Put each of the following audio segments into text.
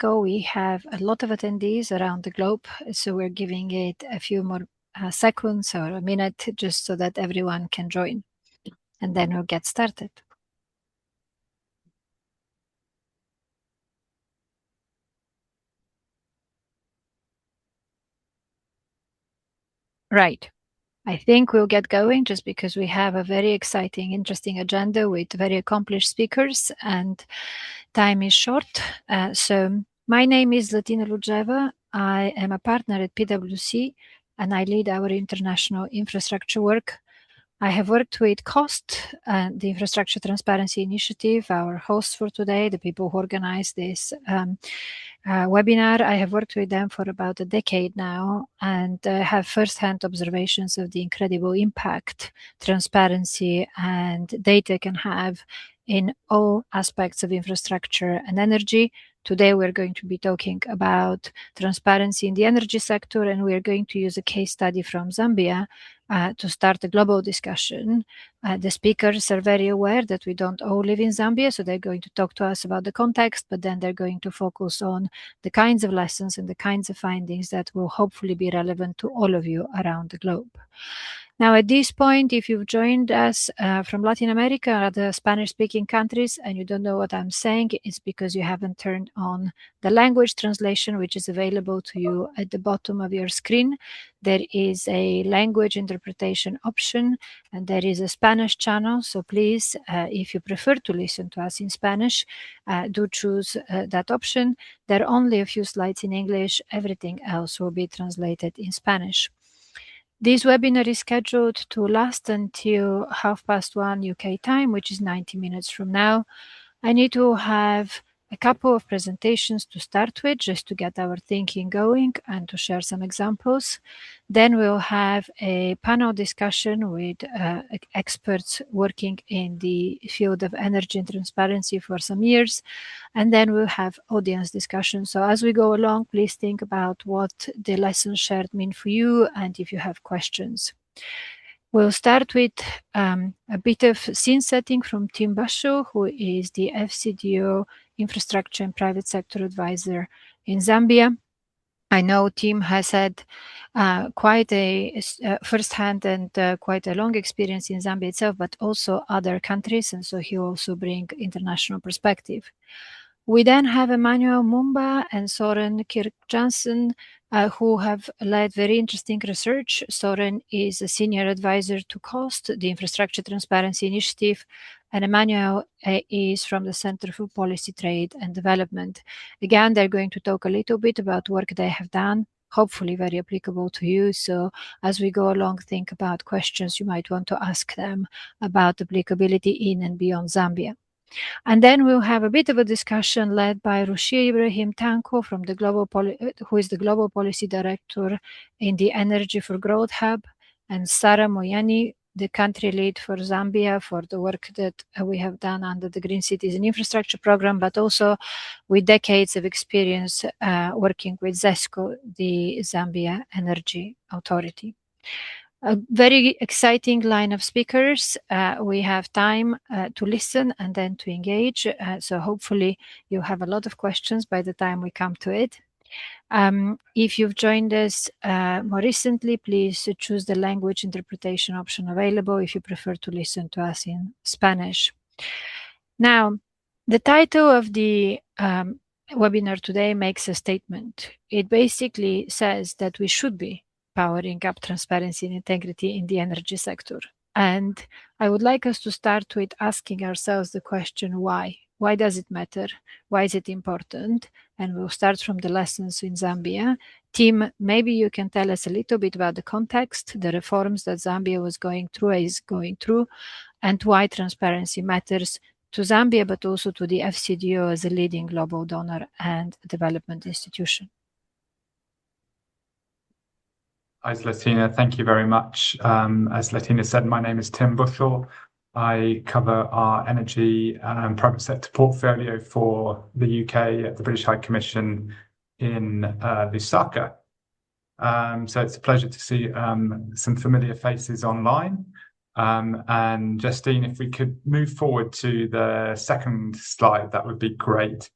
We have a lot of attendees around the globe, so we're giving it a few more seconds or a minute just so that everyone can join, and then we'll get started. Right. I think we'll get going just because we have a very exciting, interesting agenda with very accomplished speakers and time is short. So my name is Latina Lugeva. I am a partner at PwC and I lead our international infrastructure work. I have worked with COST, the Infrastructure Transparency Initiative, our hosts for today, the people who organize this webinar. I have worked with them for about a decade now and have firsthand observations of the incredible impact transparency and data can have in all aspects of infrastructure and energy. Today, we're going to be talking about transparency in the energy sector, and we're going to use a case study from Zambia to start a global discussion. The speakers are very aware that we don't all live in Zambia, so they're going to talk to us about the context, but then they're going to focus on the kinds of lessons and the kinds of findings that will hopefully be relevant to all of you around the globe. Now, at this point, if you've joined us from Latin America or the Spanish-speaking countries and you don't know what I'm saying, it's because you haven't turned on the language translation, which is available to you at the bottom of your screen. There is a language interpretation option, and there is a Spanish channel. So please, if you prefer to listen to us in Spanish, do choose that option. There are only a few slides in English. Everything else will be translated in Spanish. This webinar is scheduled to last until 1:30 UK time, which is 90 minutes from now. I need to have a couple of presentations to start with, just to get our thinking going and to share some examples. Then we'll have a panel discussion with experts working in the field of energy and transparency for some years. And then we'll have audience discussion. So as we go along, please think about what the lessons shared mean for you and if you have questions. We'll start with a bit of scene setting from Tim Basho, who is the FCDO Infrastructure and Private Sector Advisor in Zambia. I know Tim has had quite a first-hand and quite a long experience in Zambia itself, but also other countries, and so he will also bring international perspective. We then have Emmanuel Mumba and Soren Kirk Johnson, who have led very interesting research. Soren is a senior advisor to COST, the Infrastructure Transparency Initiative, and Emmanuel is from the Center for Policy, Trade and Development. Again, they're going to talk a little bit about work they have done, hopefully very applicable to you. So as we go along, think about questions you might want to ask them about applicability in and beyond Zambia. And then we'll have a bit of a discussion led by Rushia Ibrahim Tanko, from the who is the Global Policy Director in the Energy for Growth Hub, and Sarah Moyani, the country lead for Zambia, for the work that we have done under the Green Cities and Infrastructure Program, but also with decades of experience working with ZESCO, the Zambia Energy Authority. A very exciting line of speakers. We have time to listen and then to engage. So hopefully you have a lot of questions by the time we come to it. If you've joined us more recently, please choose the language interpretation option available if you prefer to listen to us in Spanish. Now, the title of the webinar today makes a statement. It basically says that we should be powering up transparency and integrity in the energy sector. And I would like us to start with asking ourselves the question, why? Why does it matter? Why is it important? And we'll start from the lessons in Zambia. Tim, maybe you can tell us a little bit about the context, the reforms that Zambia is going through, and why transparency matters to Zambia, but also to the FCDO as a leading global donor and development institution. Hi, Latina. Thank you very much. As Latina said, my name is Tim Bushell. I cover our energy and private sector portfolio for the UK at the British High Commission in Lusaka. So it's a pleasure to see some familiar faces online. And Justine, if we could move forward to the second slide, that would be great.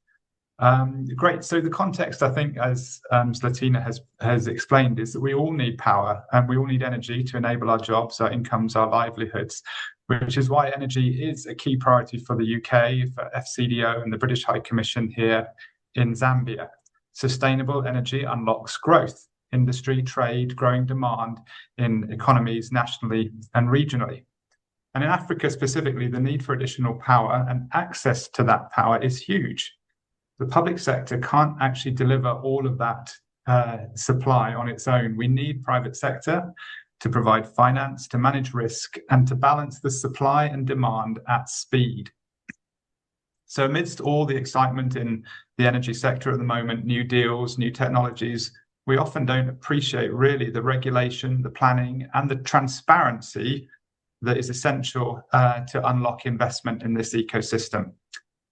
Great. So the context, I think, as Zlatina has explained, is that we all need power and we all need energy to enable our jobs, our incomes, our livelihoods, which is why energy is a key priority for the UK, for FCDO and the British High Commission here in Zambia. Sustainable energy unlocks growth, industry, trade, growing demand in economies nationally and regionally. And in Africa specifically, the need for additional power and access to that power is huge. The public sector can't actually deliver all of that supply on its own. We need private sector to provide finance, to manage risk, and to balance the supply and demand at speed. So amidst all the excitement in the energy sector at the moment, new deals, new technologies, we often don't appreciate really the regulation, the planning, and the transparency that is essential to unlock investment in this ecosystem,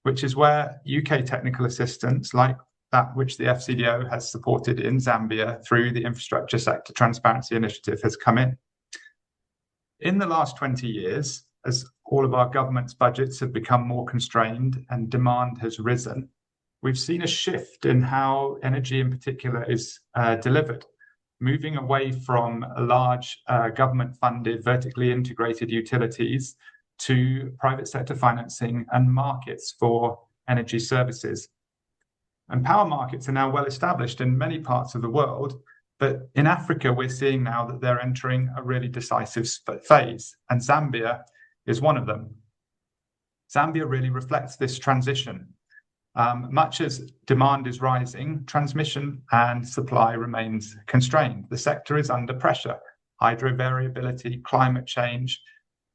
which is where UK technical assistance, like that which the FCDO has supported in Zambia through the Infrastructure Sector Transparency Initiative, has come in. In the last 20 years, as all of our government's budgets have become more constrained and demand has risen, we've seen a shift in how energy in particular is delivered, moving away from large government-funded, vertically integrated utilities to private sector financing and markets for energy services. And power markets are now well established in many parts of the world, but in Africa, we're seeing now that they're entering a really decisive phase, and Zambia is one of them. Zambia really reflects this transition. Much as demand is rising, transmission and supply remains constrained. The sector is under pressure. Hydro variability, climate change,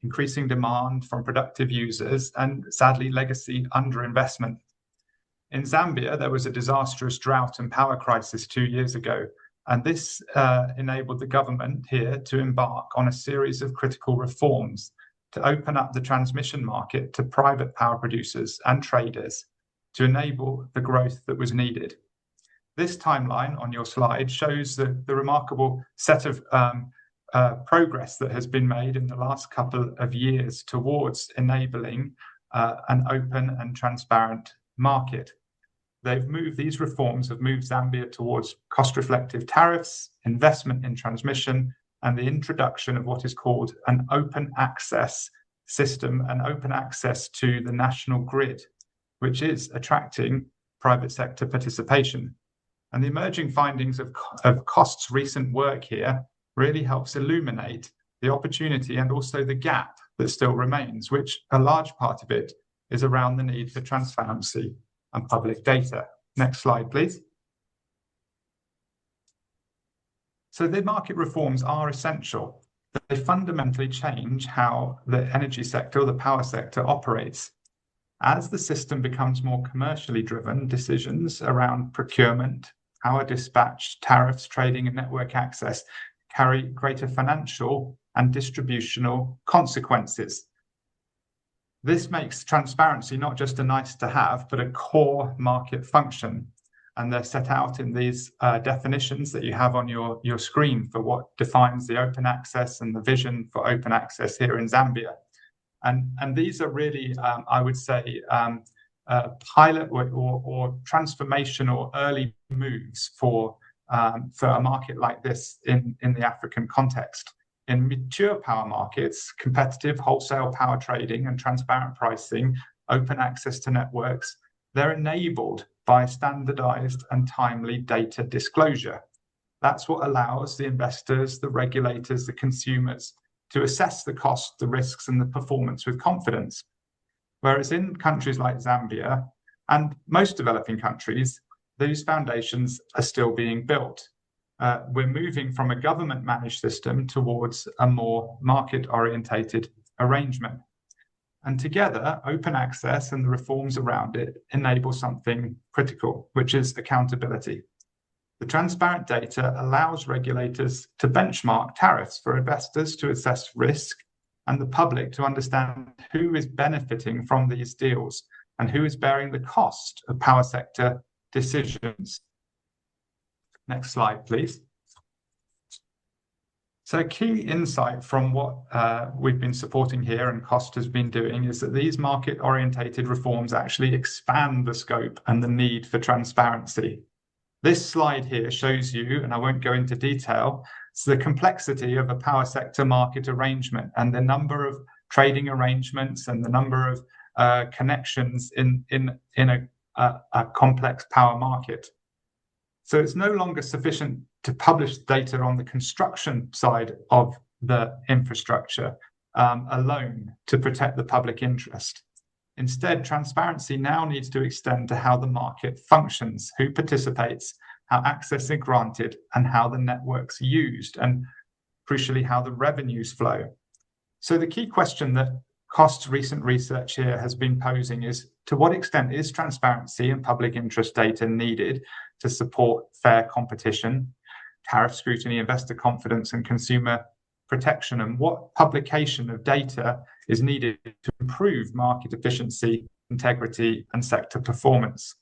increasing demand from productive users, and sadly, legacy underinvestment. In Zambia, there was a disastrous drought and power crisis 2 years ago, and this enabled the government here to embark on a series of critical reforms to open up the transmission market to private power producers and traders to enable the growth that was needed. This timeline on your slide shows the remarkable set of progress that has been made in the last couple of years towards enabling an open and transparent market. These reforms have moved Zambia towards cost-reflective tariffs, investment in transmission, and the introduction of what is called an open access system and open access to the national grid, which is attracting private sector participation. And the emerging findings of COST's recent work here really helps illuminate the opportunity and also the gap that still remains, which a large part of it is around the need for transparency and public data. Next slide, please. So the market reforms are essential. They fundamentally change how the energy sector or the power sector operates. As the system becomes more commercially driven, decisions around procurement, power dispatch, tariffs, trading, and network access carry greater financial and distributional consequences. This makes transparency not just a nice to have, but a core market function. And they're set out in these definitions that you have on your screen for what defines the open access and the vision for open access here in Zambia. And these are really, I would say, pilot or transformational early moves for a market like this in the African context. In mature power markets, competitive wholesale power trading and transparent pricing, open access to networks, they're enabled by standardized and timely data disclosure. That's what allows the investors, the regulators, the consumers to assess the cost, the risks, and the performance with confidence. Whereas in countries like Zambia and most developing countries, these foundations are still being built. We're moving from a government-managed system towards a more market-orientated arrangement. And together, open access and the reforms around it enable something critical, which is accountability. The transparent data allows regulators to benchmark tariffs for investors to assess risk and the public to understand who is benefiting from these deals and who is bearing the cost of power sector decisions. Next slide, please. So a key insight from what we've been supporting here and Cost has been doing is that these market-orientated reforms actually expand the scope and the need for transparency. This slide here shows you, and I won't go into detail, the complexity of a power sector market arrangement and the number of trading arrangements and the number of connections in a complex power market. So it's no longer sufficient to publish data on the construction side of the infrastructure alone to protect the public interest. Instead, transparency now needs to extend to how the market functions, who participates, how access is granted, and how the network's used, and crucially, how the revenues flow. So the key question that Cost's recent research here has been posing is, to what extent is transparency and public interest data needed to support fair competition, tariff scrutiny, investor confidence, and consumer protection, and what publication of data is needed to improve market efficiency, integrity, and sector performance?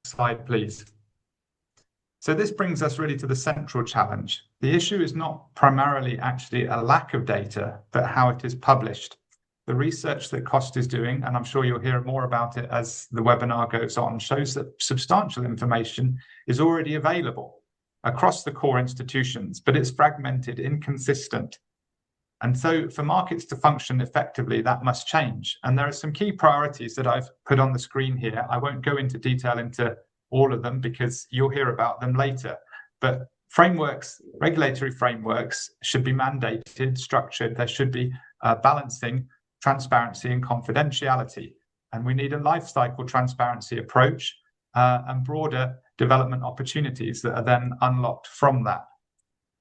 Slide, please. So this brings us really to the central challenge. The issue is not primarily actually a lack of data, but how it is published. The research that Cost is doing, and I'm sure you'll hear more about it as the webinar goes on, shows that substantial information is already available across the core institutions, but it's fragmented, inconsistent. And so for markets to function effectively, that must change. And there are some key priorities that I've put on the screen here. I won't go into detail into all of them because you'll hear about them later. But frameworks, regulatory frameworks should be mandated, structured. There should be balancing transparency and confidentiality. And we need a lifecycle transparency approach and broader development opportunities that are then unlocked from that.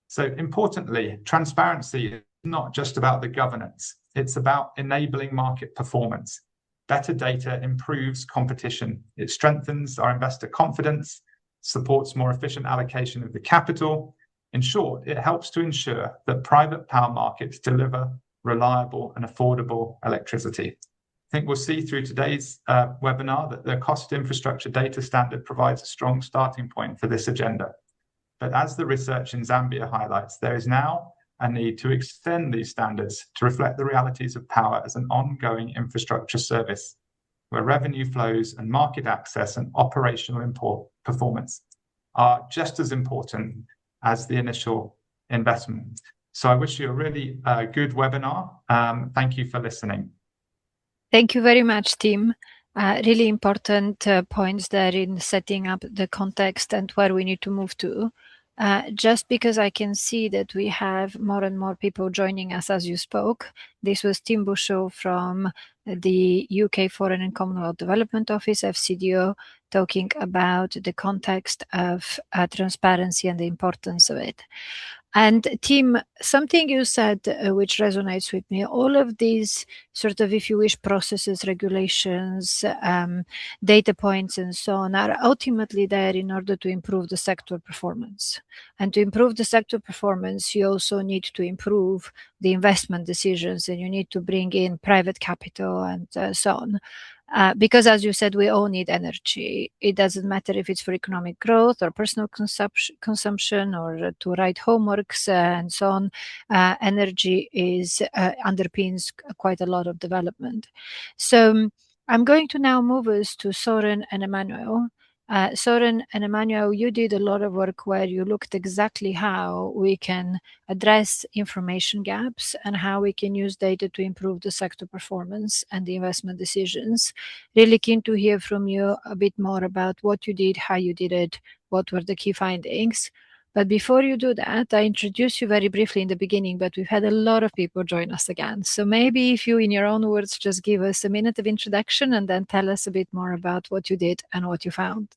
So importantly, transparency is not just about the governance. It's about enabling market performance. Better data improves competition. It strengthens our investor confidence, supports more efficient allocation of the capital. In short, it helps to ensure that private power markets deliver reliable and affordable electricity. I think we'll see through today's webinar that the Cost Infrastructure Data Standard provides a strong starting point for this agenda. But as the research in Zambia highlights, there is now a need to extend these standards to reflect the realities of power as an ongoing infrastructure service, where revenue flows and market access and operational performance are just as important as the initial investment. So I wish you a really good webinar. Thank you for listening. Thank you very much, Tim. Really important points there in setting up the context and where we need to move to. Just because I can see that we have more and more people joining us as you spoke. This was Tim Bushell from the UK Foreign and Commonwealth Development Office, FCDO, talking about the context of transparency and the importance of it. And Tim, something you said which resonates with me, all of these sort of, if you wish, processes, regulations, data points and so on are ultimately there in order to improve the sector performance. And to improve the sector performance, you also need to improve the investment decisions and you need to bring in private capital and so on. Because as you said, we all need energy. It doesn't matter if it's for economic growth or personal consumption or to write homeworks and so on. Energy underpins quite a lot of development. So I'm going to now move us to Soren and Emmanuel. Soren and Emmanuel, you did a lot of work where you looked exactly how we can address information gaps and how we can use data to improve the sector performance and the investment decisions. Really keen to hear from you a bit more about what you did, how you did it, what were the key findings. But before you do that, I introduced you very briefly in the beginning, but we've had a lot of people join us again. So maybe if you, in your own words, just give us a minute of introduction and then tell us a bit more about what you did and what you found.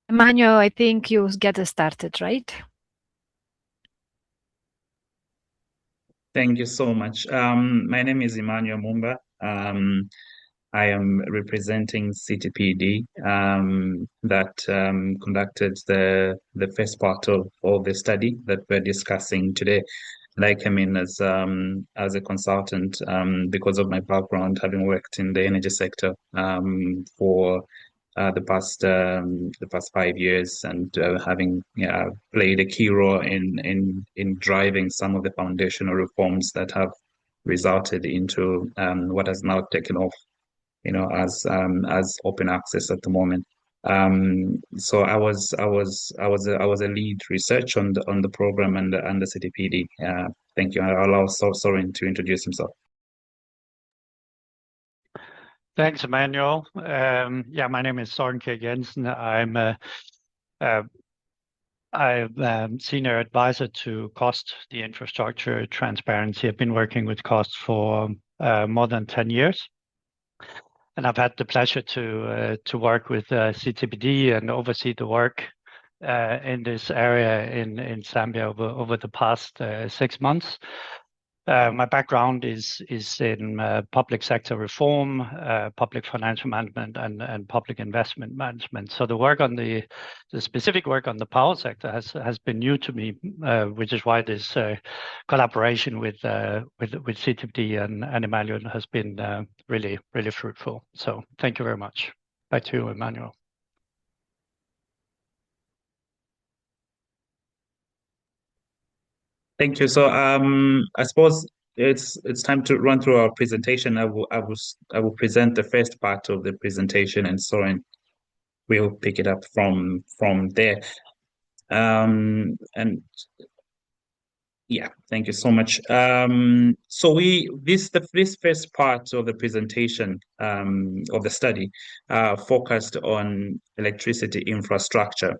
Emmanuel, I think you get us started, right? Thank you so much. My name is Emmanuel Mumba. I am representing CTPD that conducted the first part of the study that we're discussing today. And I came in as a consultant because of my background, having worked in the energy sector for the past 5 years, and having played a key role in driving some of the foundational reforms that have resulted into what has now taken off, as open access at the moment. So I was a lead research on the program and the CTPD. Thank you. I'll allow Soren to introduce himself. Thanks, Emmanuel. My name is Soren K. Jensen. I'm senior advisor to Cost, the infrastructure transparency. I've been working with Cost for more than 10 years. And I've had the pleasure to work with CTPD and oversee the work in this area in Zambia over the past 6 months. My background is in public sector reform, public financial management, and public investment management. So the work on the specific work on the power sector has been new to me, which is why this collaboration with CTPD and Emmanuel has been really fruitful. So thank you very much. Back to you, Emmanuel. Thank you. So I suppose it's time to run through our presentation. I will present the first part of the presentation, and Soren will pick it up from there. And yeah, thank you so much. So this first part of the presentation of the study focused on electricity infrastructure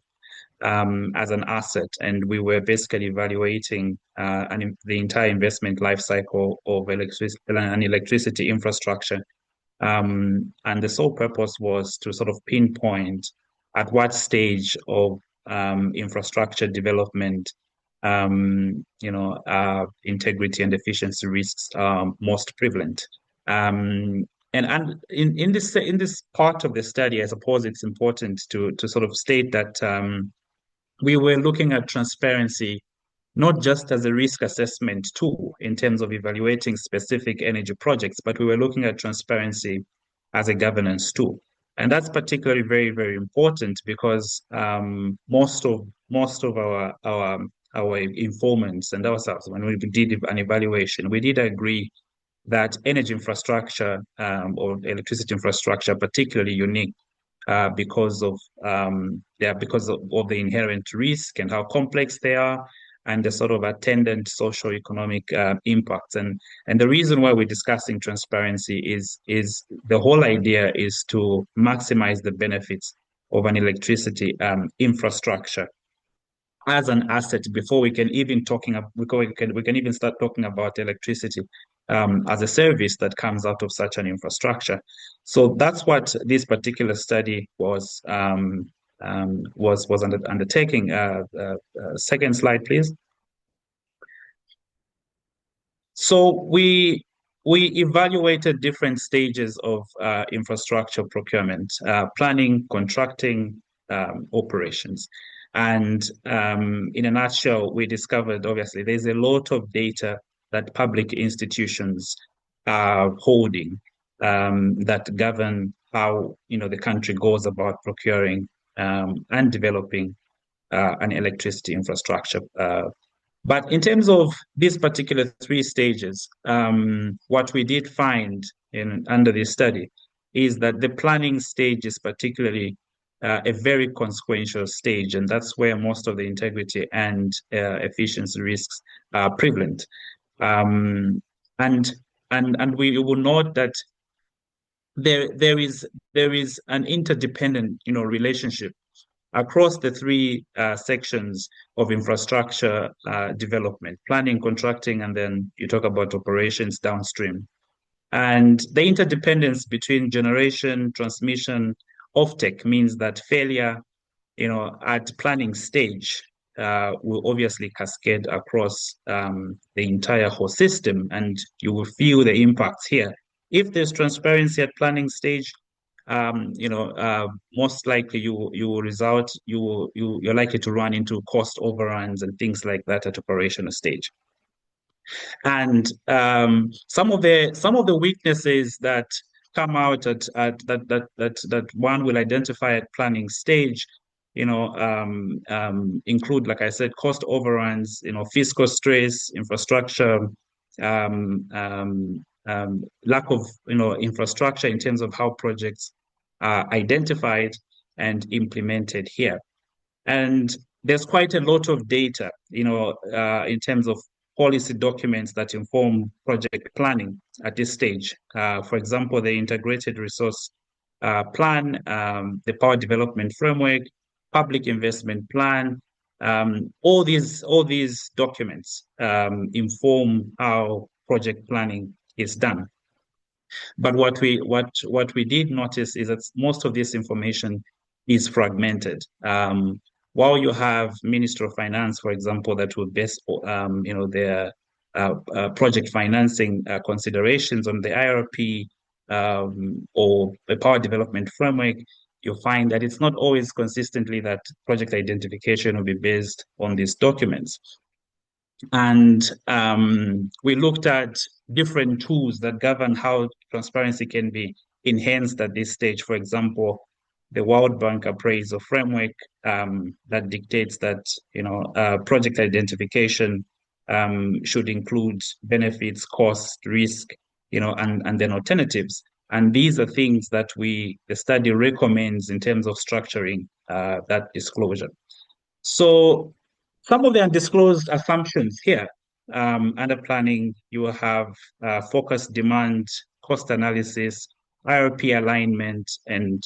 as an asset, and we were basically evaluating the entire investment life cycle of an electricity infrastructure. And the sole purpose was to sort of pinpoint at what stage of infrastructure development integrity and efficiency risks are most prevalent. And in this part of the study, I suppose it's important to sort of state that we were looking at transparency not just as a risk assessment tool in terms of evaluating specific energy projects, but we were looking at transparency as a governance tool. And that's particularly very, very important because most of our informants and ourselves, when we did an evaluation, we did agree that energy infrastructure or electricity infrastructure, particularly unique because of the inherent risk and how complex they are, and the sort of attendant socio-economic impacts. And the reason why we're discussing transparency is the whole idea is to maximize the benefits of an electricity infrastructure as an asset before we can even start talking about electricity as a service that comes out of such an infrastructure. So that's what this particular study was undertaking. Second slide, please. So we evaluated different stages of infrastructure procurement, planning, contracting, operations. And in a nutshell, we discovered, obviously, there's a lot of data that public institutions are holding that govern how the country goes about procuring and developing an electricity infrastructure. But in terms of these particular 3 stages, what we did find under this study is that the planning stage is particularly a very consequential stage, and that's where most of the integrity and efficiency risks are prevalent. And we will note that there is an interdependent relationship across the 3 sections of infrastructure development: planning, contracting, and then you talk about operations downstream. And the interdependence between generation, transmission, offtake means that failure, at planning stage will obviously cascade across the entire whole system, and you will feel the impacts here. If there's transparency at planning stage, most likely you're likely to run into cost overruns and things like that at operational stage. And some of the weaknesses that come out at that one will identify at planning stage, include, like I said, cost overruns, fiscal stress, infrastructure, lack of infrastructure in terms of how projects are identified and implemented here. And there's quite a lot of data, in terms of policy documents that inform project planning at this stage. For example, the Integrated Resource Plan, the Power Development Framework, Public Investment Plan, all these documents inform how project planning is done. But what we did notice is that most of this information is fragmented. While you have Ministry of Finance, for example, that will base their project financing considerations on the IRP or the Power Development Framework, you'll find that it's not always consistently that project identification will be based on these documents. And we looked at different tools that govern how transparency can be enhanced at this stage. For example, the World Bank appraisal framework that dictates that project identification should include benefits, cost, risk, and then alternatives. And these are things that the study recommends in terms of structuring that disclosure. So some of the undisclosed assumptions here, under planning, you will have focused demand, cost analysis, IRP alignment, and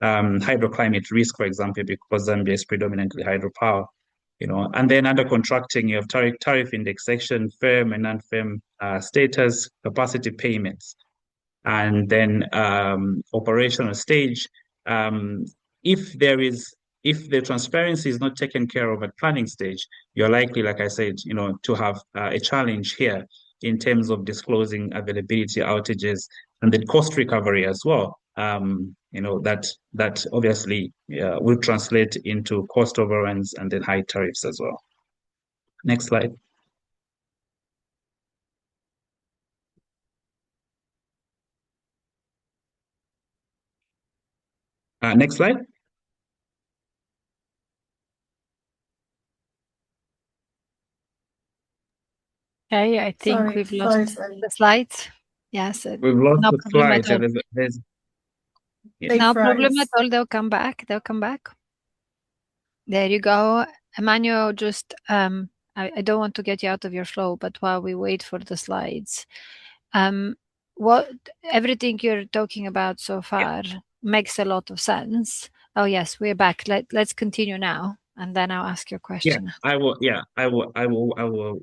hydroclimate risk, for example, because Zambia is predominantly hydropower. And then under contracting, you have tariff indexation, firm and non-firm status, capacity payments, and then operational stage. If the transparency is not taken care of at planning stage, you're likely, like I said, to have a challenge here in terms of disclosing availability outages and the cost recovery as well. That obviously will translate into cost overruns and then high tariffs as well. Next slide. Next slide. Okay, I think we've lost the slides. Yes, we've lost no the problem slides. at all. No problem at all. They'll come back. There you go. Emmanuel, just I don't want to get you out of your flow, but while we wait for the slides, what everything you're talking about so far makes a lot of sense. Oh yes, we're back. Let's continue now, and then I'll ask your question. I will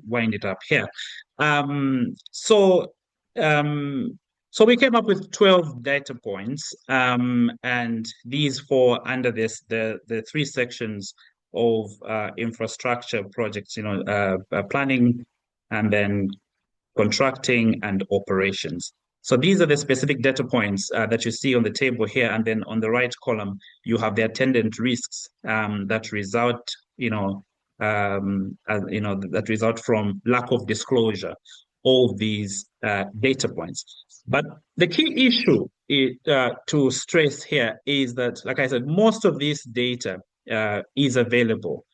wind it up here. So we came up with 12 data points, and these fall under the three sections of infrastructure projects, planning, and then contracting and operations. So these are the specific data points that you see on the table here, and then on the right column you have the attendant risks that result, that result from lack of disclosure of these data points. But the key issue to stress here is that, like I said, most of this data is available,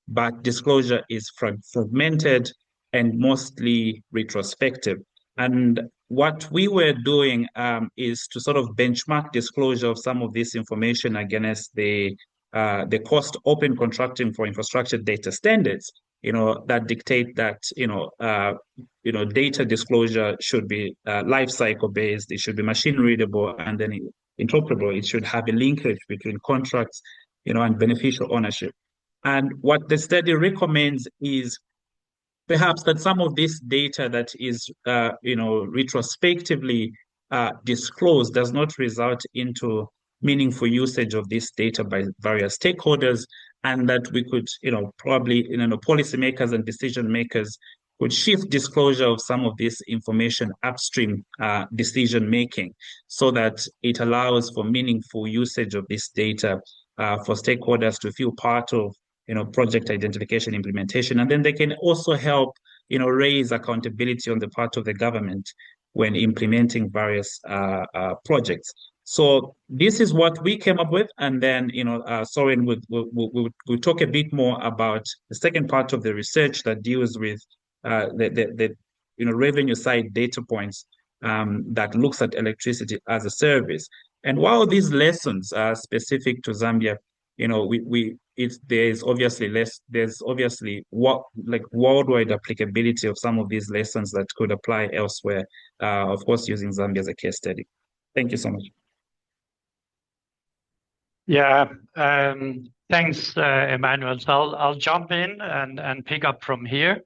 but disclosure is fragmented and mostly retrospective. And what we were doing is to sort of benchmark disclosure of some of this information against the cost open contracting for infrastructure data standards, that dictate that, data disclosure should be lifecycle based, it should be machine readable, and then interoperable. It should have a linkage between contracts, and beneficial ownership. And what the study recommends is perhaps that some of this data that is, retrospectively disclosed does not result into meaningful usage of this data by various stakeholders, and that we could, probably, policymakers and decision makers could shift disclosure of some of this information upstream decision making, so that it allows for meaningful usage of this data for stakeholders to feel part of project identification implementation. And then they can also help raise accountability on the part of the government when implementing various projects. So this is what we came up with, and then Soren will talk a bit more about the second part of the research that deals with the revenue side data points that looks at electricity as a service. And while these lessons are specific to Zambia, there's obviously worldwide applicability of some of these lessons that could apply elsewhere. Of course, using Zambia as a case study. Thank you so much. Yeah, thanks, Emmanuel. So I'll jump in and pick up from here,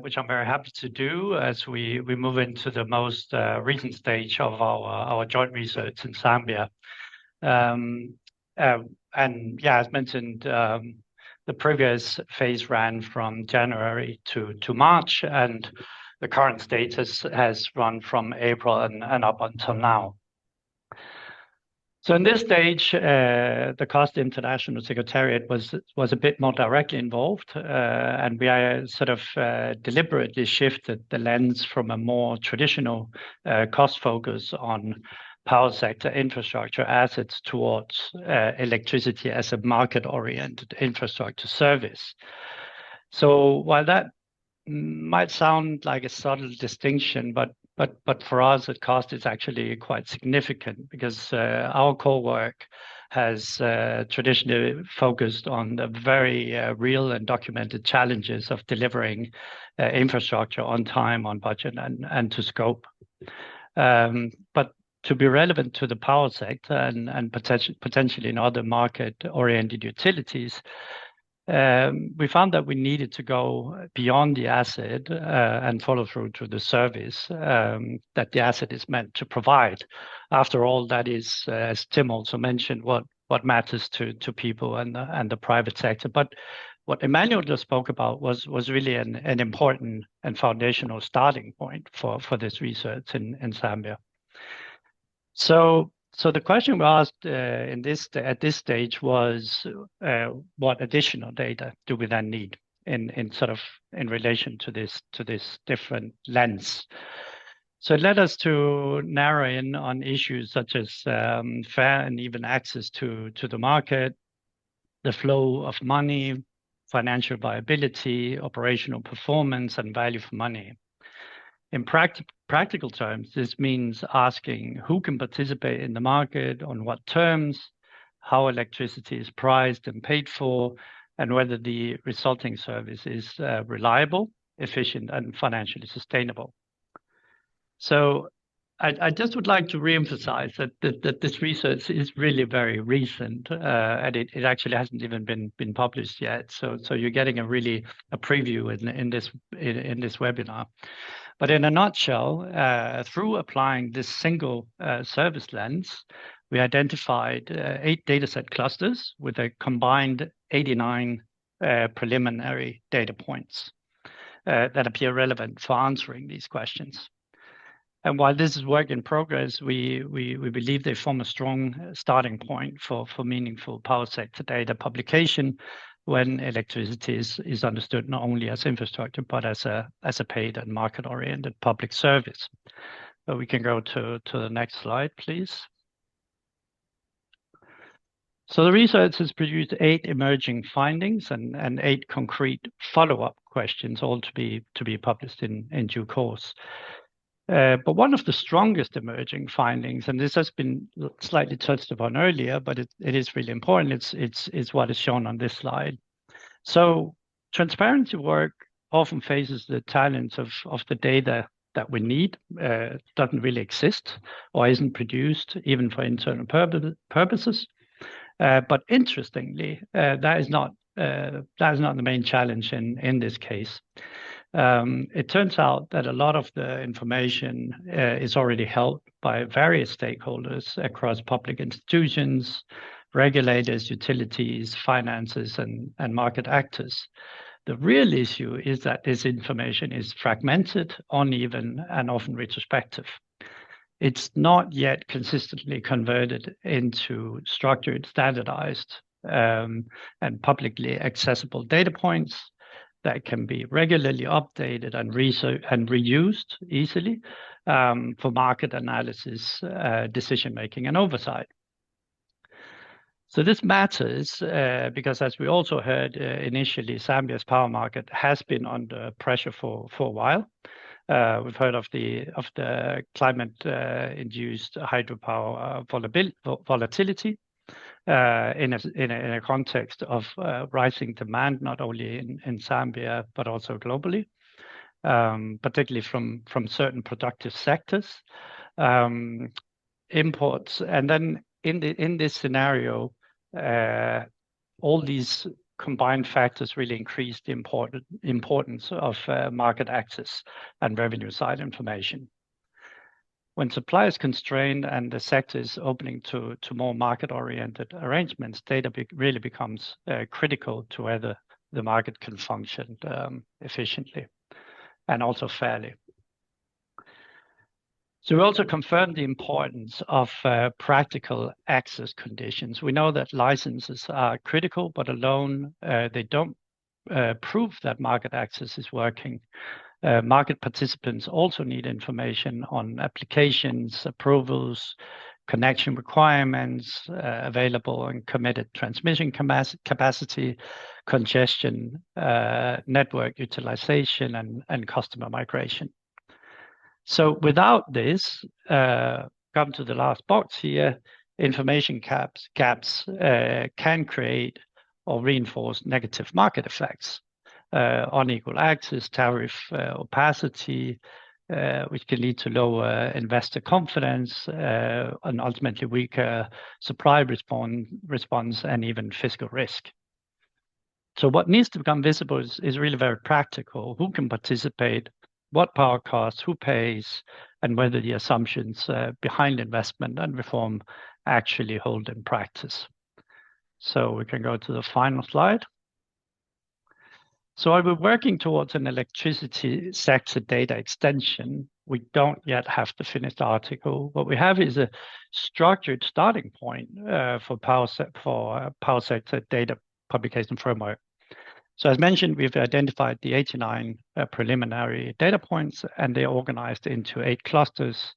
which I'm very happy to do as we move into the most recent stage of our joint research in Zambia. And yeah, as mentioned, the previous phase ran from January to March, and the current status has run from April and up until now. So in this stage, the COST International Secretariat was a bit more directly involved, and we sort of deliberately shifted the lens from a more traditional cost focus on power sector infrastructure assets towards electricity as a market-oriented infrastructure service. So while that might sound like a subtle distinction, but for us at COST it's actually quite significant, because our core work has traditionally focused on the very real and documented challenges of delivering infrastructure on time, on budget, and to scope. But to be relevant to the power sector and potentially in other market-oriented utilities, we found that we needed to go beyond the asset and follow through to the service that the asset is meant to provide. After all, that is, as Tim also mentioned, what matters to people and the private sector. But what Emmanuel just spoke about was really an important and foundational starting point for this research in Zambia. So the question we asked at this stage was, what additional data do we then need in relation to this different lens? So it led us to narrow in on issues such as fair and even access to the market, the flow of money, financial viability, operational performance, and value for money. In practical terms, this means asking who can participate in the market, on what terms, how electricity is priced and paid for, and whether the resulting service is reliable, efficient, and financially sustainable. So I just would like to reemphasize that this research is really very recent, and it actually hasn't even been published yet. So you're getting a preview in this webinar. But in a nutshell, through applying this single service lens, we identified 8 dataset clusters with a combined 89 preliminary data points that appear relevant for answering these questions. And while this is work in progress, we believe they form a strong starting point for meaningful power sector data publication when electricity is understood not only as infrastructure, but as a paid and market-oriented public service. So we can go to the next slide, please. So the research has produced 8 emerging findings and 8 concrete follow-up questions, all to be published in due course. But one of the strongest emerging findings, and this has been slightly touched upon earlier, but it is really important, it's what is shown on this slide. So transparency work often faces the challenge of the data that we need doesn't really exist or isn't produced even for internal purposes. But interestingly, that is not the main challenge in this case. It turns out that a lot of the information is already held by various stakeholders across public institutions, regulators, utilities, finances, and market actors. The real issue is that this information is fragmented, uneven, and often retrospective. It's not yet consistently converted into structured, standardized, and publicly accessible data points that can be regularly updated and reused easily for market analysis, decision-making, and oversight. So this matters because, as we also heard initially, Zambia's power market has been under pressure for a while. We've heard of the climate-induced hydropower volatility in a context of rising demand, not only in Zambia but also globally, particularly from certain productive sectors, imports, and then in this scenario, all these combined factors really increase the importance of market access and revenue side information. When supply is constrained and the sector is opening to more market-oriented arrangements, data really becomes critical to whether the market can function efficiently and also fairly. So we also confirmed the importance of practical access conditions. We know that licenses are critical, but alone they don't prove that market access is working. Market participants also need information on applications, approvals, connection requirements, available and committed transmission capacity, congestion, network utilization, and customer migration. So without this, come to the last box here, information gaps can create or reinforce negative market effects, unequal access, tariff opacity, which can lead to lower investor confidence and ultimately weaker supply response and even fiscal risk. So what needs to become visible is really very practical. Who can participate? What power costs, who pays, and whether the assumptions behind investment and reform actually hold in practice. So we can go to the final slide. So while we're working towards an electricity sector data extension, we don't yet have the finished article. What we have is a structured starting point for power sector data publication framework. So as mentioned, we've identified the 89 preliminary data points, and they're organized into 8 clusters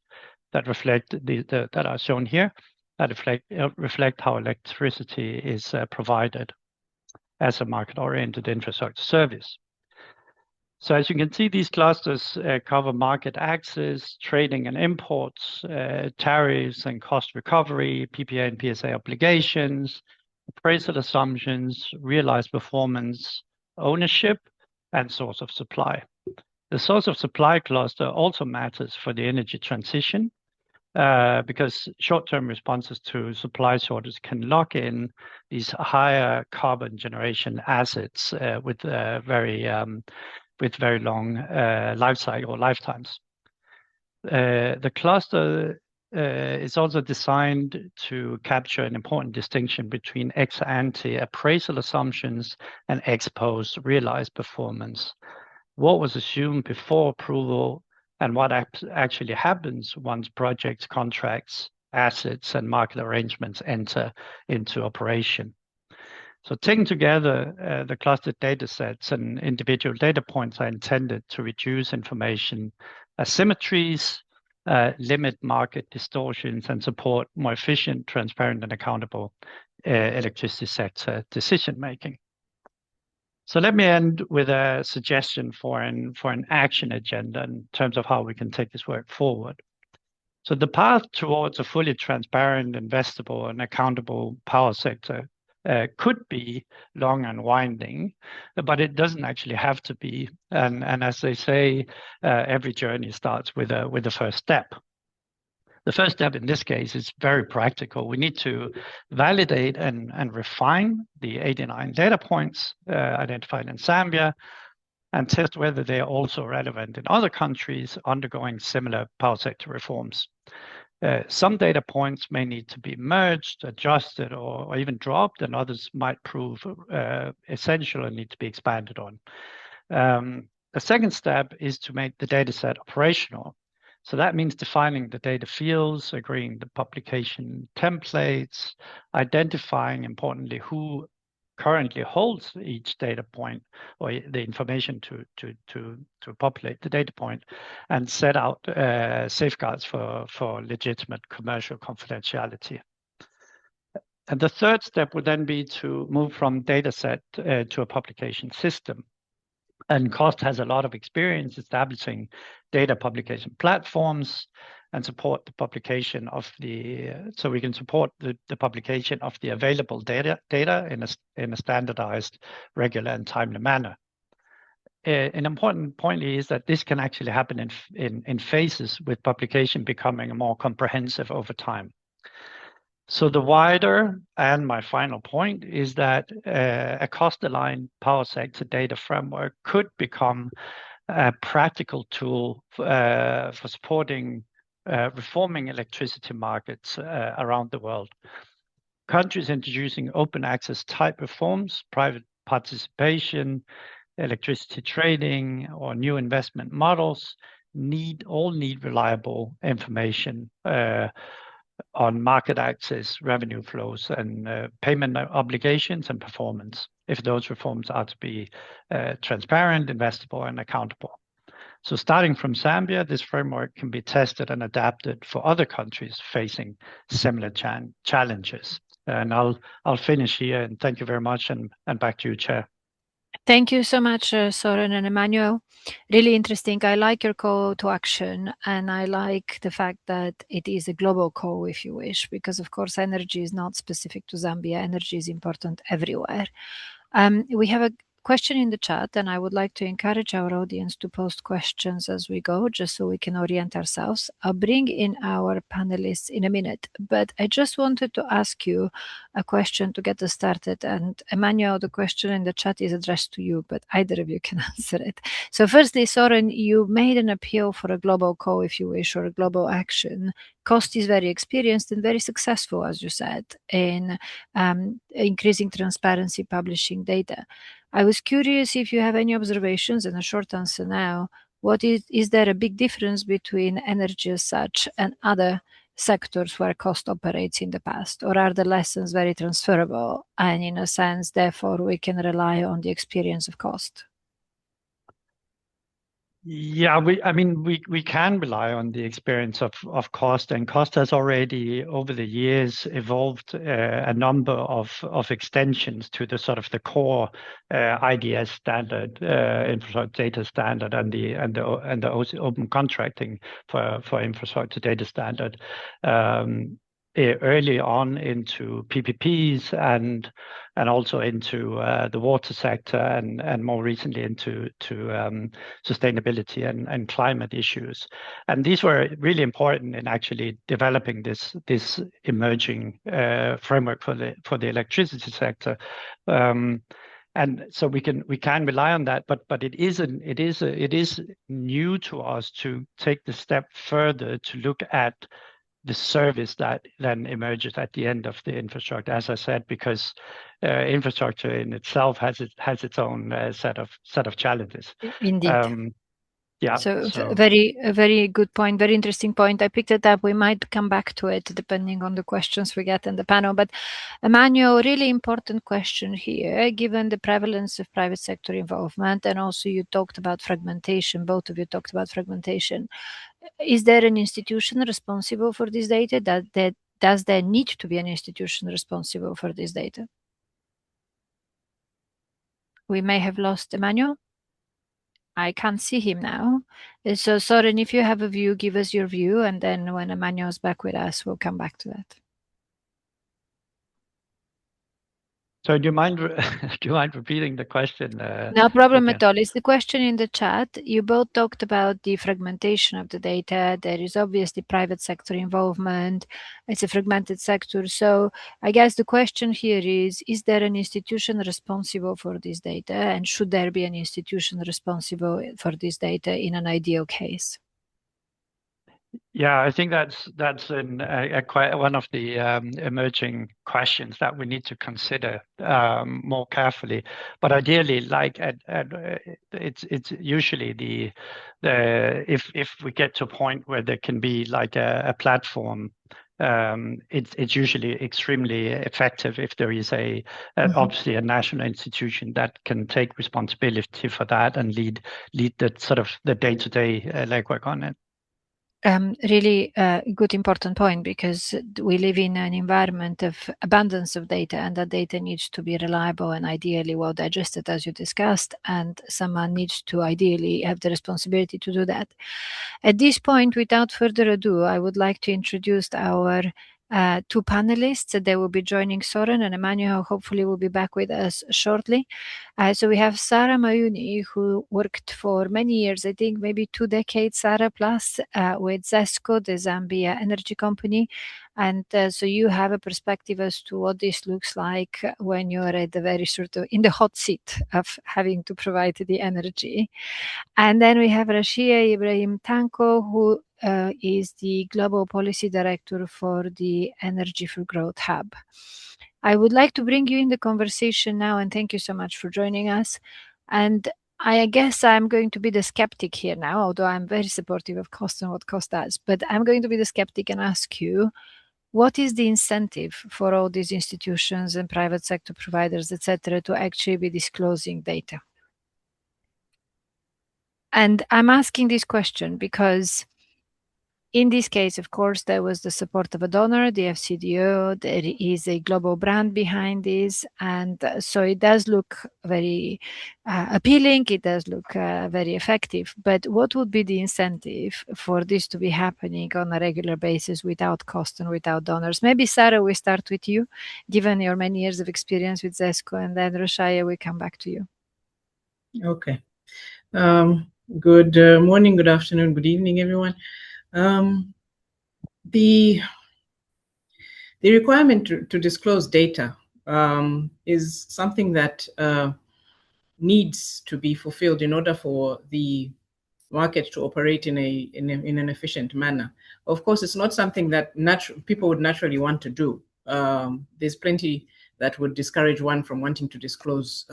that reflect that are shown here, that reflect how electricity is provided as a market-oriented infrastructure service. So as you can see, these clusters cover market access, trading and imports, tariffs and cost recovery, PPA and PSA obligations, appraisal assumptions, realized performance, ownership, and source of supply. The source of supply cluster also matters for the energy transition because short-term responses to supply shortages can lock in these higher carbon generation assets with very long life cycle or lifetimes. The cluster is also designed to capture an important distinction between ex-ante appraisal assumptions and ex-post realized performance. What was assumed before approval and what actually happens once projects, contracts, assets, and market arrangements enter into operation. So taken together, the clustered data sets and individual data points are intended to reduce information asymmetries, limit market distortions, and support more efficient, transparent, and accountable electricity sector decision-making. So let me end with a suggestion for an action agenda in terms of how we can take this work forward. So the path towards a fully transparent, investable, and accountable power sector could be long and winding, but it doesn't actually have to be. And as they say, every journey starts with the first step. The first step in this case is very practical. We need to validate and refine the 89 data points identified in Zambia and test whether they are also relevant in other countries undergoing similar power sector reforms. Some data points may need to be merged, adjusted, or even dropped, and others might prove essential and need to be expanded on. The second step is to make the data set operational. So that means defining the data fields, agreeing the publication templates, identifying, importantly, who currently holds each data point or the information to populate the data point, and set out safeguards for legitimate commercial confidentiality. And the third step would then be to move from data set to a publication system. And COST has a lot of experience establishing data publication platforms and support the publication of so we can support the publication of the available data in a standardized, regular, and timely manner. An important point is that this can actually happen in phases, with publication becoming more comprehensive over time. So the wider, and my final point, is that a cost-aligned power sector data framework could become a practical tool for supporting reforming electricity markets around the world. Countries introducing open access type reforms, private participation, electricity trading, or new investment models all need reliable information on market access, revenue flows, and payment obligations and performance, if those reforms are to be transparent, investable, and accountable. So starting from Zambia, this framework can be tested and adapted for other countries facing similar challenges. And I'll finish here, and thank you very much, and back to you, Chair. Thank you so much, Soren and Emmanuel. Really interesting. I like your call to action, and I like the fact that it is a global call, if you wish, because of course energy is not specific to Zambia. Energy is important everywhere. We have a question in the chat, and I would like to encourage our audience to post questions as we go, just so we can orient ourselves. I'll bring in our panelists in a minute, but I just wanted to ask you a question to get us started. And Emmanuel, the question in the chat is addressed to you, but either of you can answer it. So firstly, Soren, you made an appeal for a global call, if you wish, or a global action. COST is very experienced and very successful, as you said, in increasing transparency, publishing data. I was curious if you have any observations, and a short answer now. Is there a big difference between energy as such and other sectors where COST operates in the past, or are the lessons very transferable, and in a sense, therefore, we can rely on the experience of COST? Yeah, we can rely on the experience of COST, and COST has already over the years evolved a number of extensions to the sort of the core IDS standard, infrastructure data standard, and the open contracting for infrastructure data standard. Early on into PPPs and also into the water sector, and more recently into sustainability and climate issues. And these were really important in actually developing this emerging framework for the electricity sector. And so we can rely on that, but it is new to us to take the step further to look at the service that then emerges at the end of the infrastructure, as I said, because infrastructure in itself has its own set of challenges. Indeed. Yeah. So a very good point, very interesting point. I picked it up. We might come back to it depending on the questions we get in the panel. But Emmanuel, really important question here, given the prevalence of private sector involvement, and also you talked about fragmentation, both of you talked about fragmentation. Is there an institution responsible for this data? Does there need to be an institution responsible for this data? We may have lost Emmanuel. I can't see him now. So Soren, if you have a view, give us your view, and then when Emmanuel's back with us, we'll come back to that. So do you mind repeating the question? No problem at all. It's the question in the chat. You both talked about the fragmentation of the data. There is obviously private sector involvement. It's a fragmented sector. So I guess the question here is there an institution responsible for this data? And should there be an institution responsible for this data in an ideal case? Yeah, I think that's one of the emerging questions that we need to consider more carefully. But ideally, like it's usually if we get to a point where there can be like a platform it's usually extremely effective if there is obviously a national institution that can take responsibility for that and lead the sort of the day-to-day legwork on it. Really good important point, because we live in an environment of abundance of data, and that data needs to be reliable and ideally well digested, as you discussed, and someone needs to ideally have the responsibility to do that. At this point, without further ado, I would like to introduce our two panelists. They will be joining Soren and Emmanuel, hopefully will be back with us shortly. So we have Sarah Mayuni, who worked for many years, I think maybe 2 decades, Sarah, plus with ZESCO, the Zambia energy company. And so you have a perspective as to what this looks like when you're at the very sort of in the hot seat of having to provide the energy. And then we have Rashia Ibrahim Tanko, who is the Global Policy Director for the Energy for Growth Hub. I would like to bring you in the conversation now, and thank you so much for joining us. And I guess I'm going to be the skeptic here now, although I'm very supportive of cost and what cost does. But I'm going to be the skeptic and ask you, what is the incentive for all these institutions and private sector providers, etc., to actually be disclosing data? And I'm asking this question because in this case, of course, there was the support of a donor, the FCDO. There is a global brand behind this. And so it does look very appealing. It does look very effective. But what would be the incentive for this to be happening on a regular basis without cost and without donors? Maybe, Sarah, we start with you, given your many years of experience with ZESCO, and then Roshaya, we come back to you. Okay. Good morning, good afternoon, good evening, everyone. The requirement to disclose data is something that needs to be fulfilled in order for the market to operate in an efficient manner. Of course, it's not something that people would naturally want to do. There's plenty that would discourage one from wanting to disclose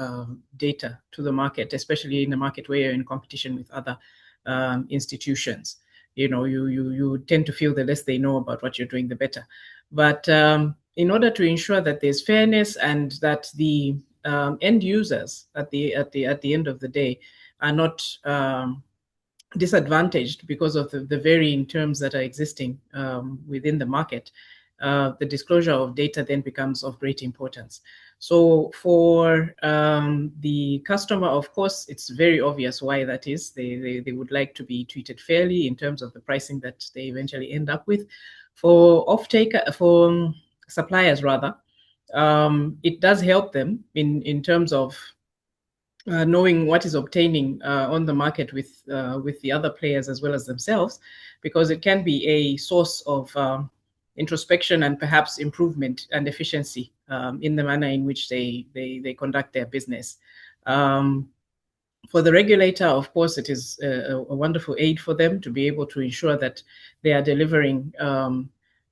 data to the market, especially in a market where you're in competition with other institutions. You know, you tend to feel the less they know about what you're doing, the better. But in order to ensure that there's fairness and that the end users at the end of the day are not disadvantaged because of the varying terms that are existing within the market, the disclosure of data then becomes of great importance. So for the customer, of course, it's very obvious why that is. They would like to be treated fairly in terms of the pricing that they eventually end up with. For suppliers rather, it does help them in terms of knowing what is obtaining on the market with the other players as well as themselves, because it can be a source of introspection and perhaps improvement and efficiency in the manner in which they conduct their business. For the regulator, of course, it is a wonderful aid for them to be able to ensure that they are delivering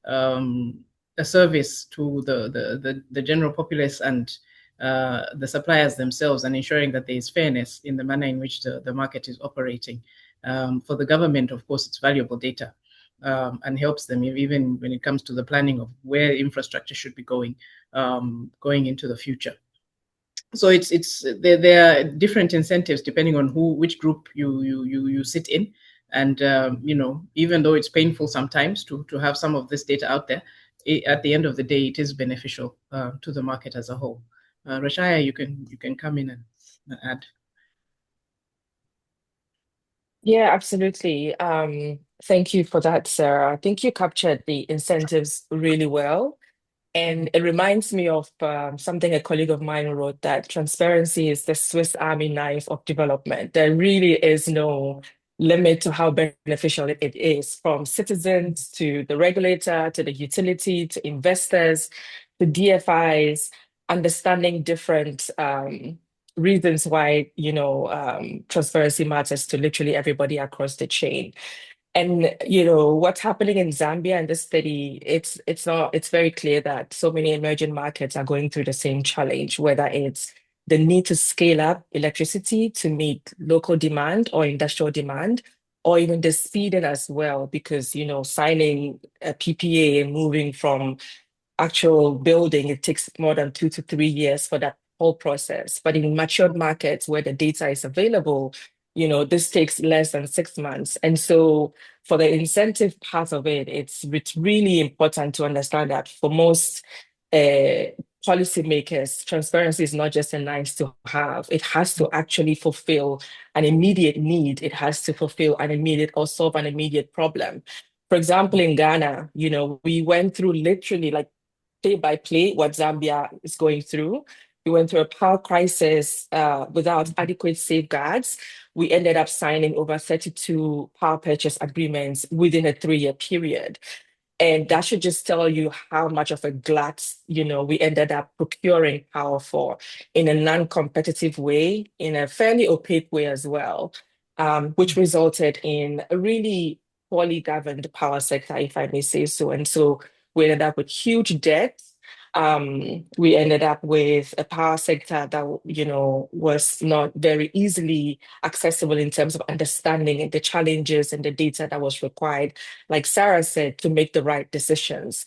a service to the general populace and the suppliers themselves, and ensuring that there is fairness in the manner in which the market is operating. For the government, of course, it's valuable data and helps them even when it comes to the planning of where infrastructure should be going into the future. So there are different incentives depending on which group you sit in, and you know, even though it's painful sometimes to have some of this data out there, at the end of the day, it is beneficial to the market as a whole. Rashaya, you can come in and add. Yeah, absolutely. Thank you for that, Sarah. I think you captured the incentives really well. And it reminds me of something a colleague of mine wrote, that transparency is the Swiss Army knife of development. There really is no limit to how beneficial it is, from citizens to the regulator, to the utility, to investors, to DFIs, understanding different reasons why, you know, transparency matters to literally everybody across the chain. And you know what's happening in Zambia and this study, it's very clear that so many emerging markets are going through the same challenge, whether it's the need to scale up electricity to meet local demand or industrial demand, or even the speeding as well, because, you know, signing a PPA and moving from actual building, it takes more than 2 to 3 years for that whole process. But in matured markets where the data is available, you know, this takes less than 6 months. And so for the incentive part of it, it's really important to understand that for most policymakers, transparency is not just a nice to have. It has to actually fulfill an immediate need. It has to fulfill an immediate or solve an immediate problem. For example, in Ghana, you know, we went through literally like play by play what Zambia is going through. We went through a power crisis without adequate safeguards. We ended up signing over 32 power purchase agreements within a 3-year period. And that should just tell you how much of a glut, you know, we ended up procuring power for in a non-competitive way, in a fairly opaque way as well, which resulted in a really poorly governed power sector, if I may say so. And so we ended up with huge debt. We ended up with a power sector that, you know, was not very easily accessible in terms of understanding the challenges and the data that was required, like Sarah said, to make the right decisions.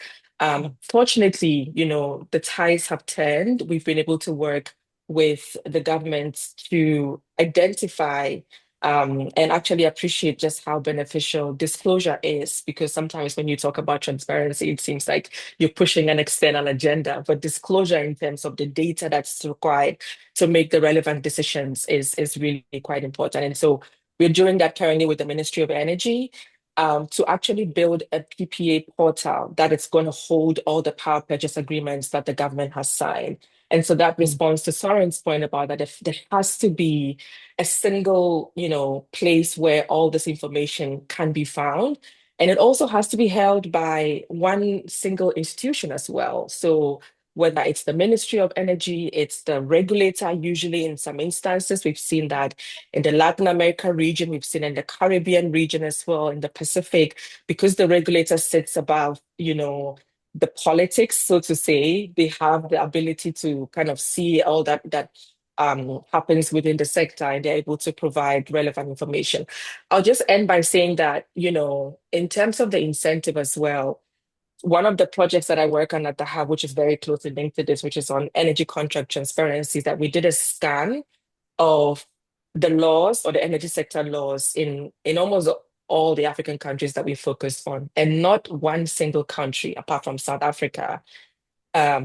Fortunately, you know, the tides have turned. We've been able to work with the government to identify and actually appreciate just how beneficial disclosure is, because sometimes when you talk about transparency, it seems like you're pushing an external agenda, but disclosure in terms of the data that's required to make the relevant decisions is really quite important. And so we're doing that currently with the Ministry of Energy to actually build a PPA portal that is going to hold all the power purchase agreements that the government has signed. And so that responds to Soren's point about that if there has to be a single, you know, place where all this information can be found. And it also has to be held by one single institution as well. So whether it's the Ministry of Energy, it's the regulator, usually in some instances, we've seen that in the Latin America region, we've seen in the Caribbean region as well, in the Pacific, because the regulator sits above, you know, the politics, so to say. They have the ability to kind of see all that happens within the sector, and they're able to provide relevant information. I'll just end by saying that, you know, in terms of the incentive as well, one of the projects that I work on at the Hub, which is very closely linked to this, which is on energy contract transparency, that we did a scan of the laws or the energy sector laws in almost all the African countries that we focused on, and not one single country apart from South Africa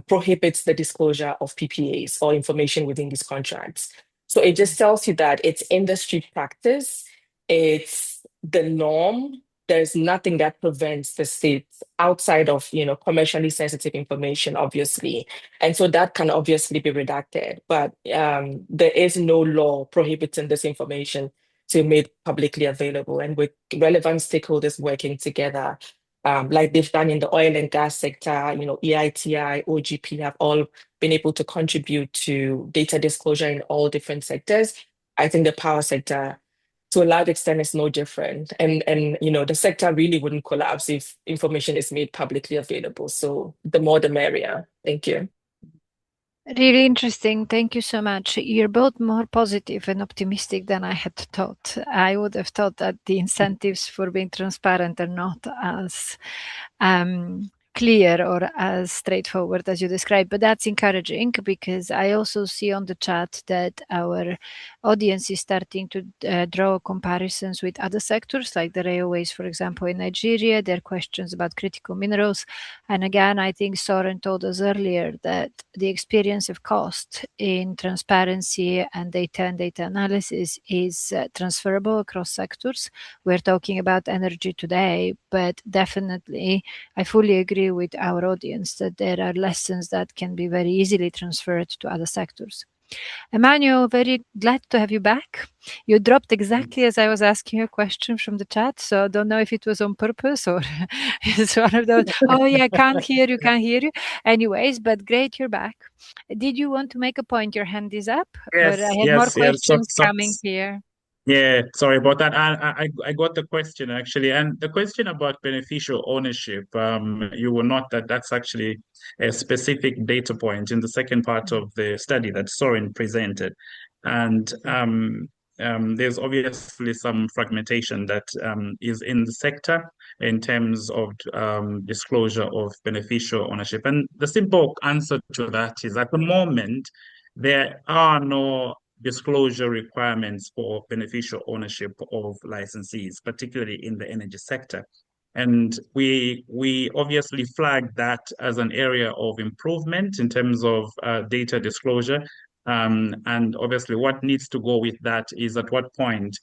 prohibits the disclosure of PPAs or information within these contracts. So it just tells you that it's industry practice, it's the norm. There's nothing that prevents the state outside of, you know, commercially sensitive information, obviously. And so that can obviously be redacted, but there is no law prohibiting this information to be made publicly available. And with relevant stakeholders working together, like they've done in the oil and gas sector, you know, EITI, OGP have all been able to contribute to data disclosure in all different sectors. I think the power sector, to a large extent, is no different. And you know, the sector really wouldn't collapse if information is made publicly available. So the more the merrier. Thank you. Really interesting. Thank you so much. You're both more positive and optimistic than I had thought. I would have thought that the incentives for being transparent are not as clear or as straightforward as you described, but that's encouraging because I also see on the chat that our audience is starting to draw comparisons with other sectors like the railways, for example, in Nigeria. There are questions about critical minerals. And again, I think Soren told us earlier that the experience of cost in transparency and data analysis is transferable across sectors. We're talking about energy today, but definitely I fully agree with our audience that there are lessons that can be very easily transferred to other sectors. Emmanuel, very glad to have you back. You dropped exactly as I was asking you a question from the chat, so I don't know if it was on purpose or it's one of those, oh yeah, can't hear you. Anyways, but great, you're back. Did you want to make a point? Your hand is up? Yes, or I had yes, more yes. questions coming here. Yeah, sorry about that. I got the question actually, and the question about beneficial ownership. You will note that that's actually a specific data point in the second part of the study that Soren presented, and there's obviously some fragmentation that is in the sector in terms of disclosure of beneficial ownership. And the simple answer to that is, at the moment, there are no disclosure requirements for beneficial ownership of licensees, particularly in the energy sector. And we obviously flagged that as an area of improvement in terms of data disclosure. And obviously what needs to go with that is, at what point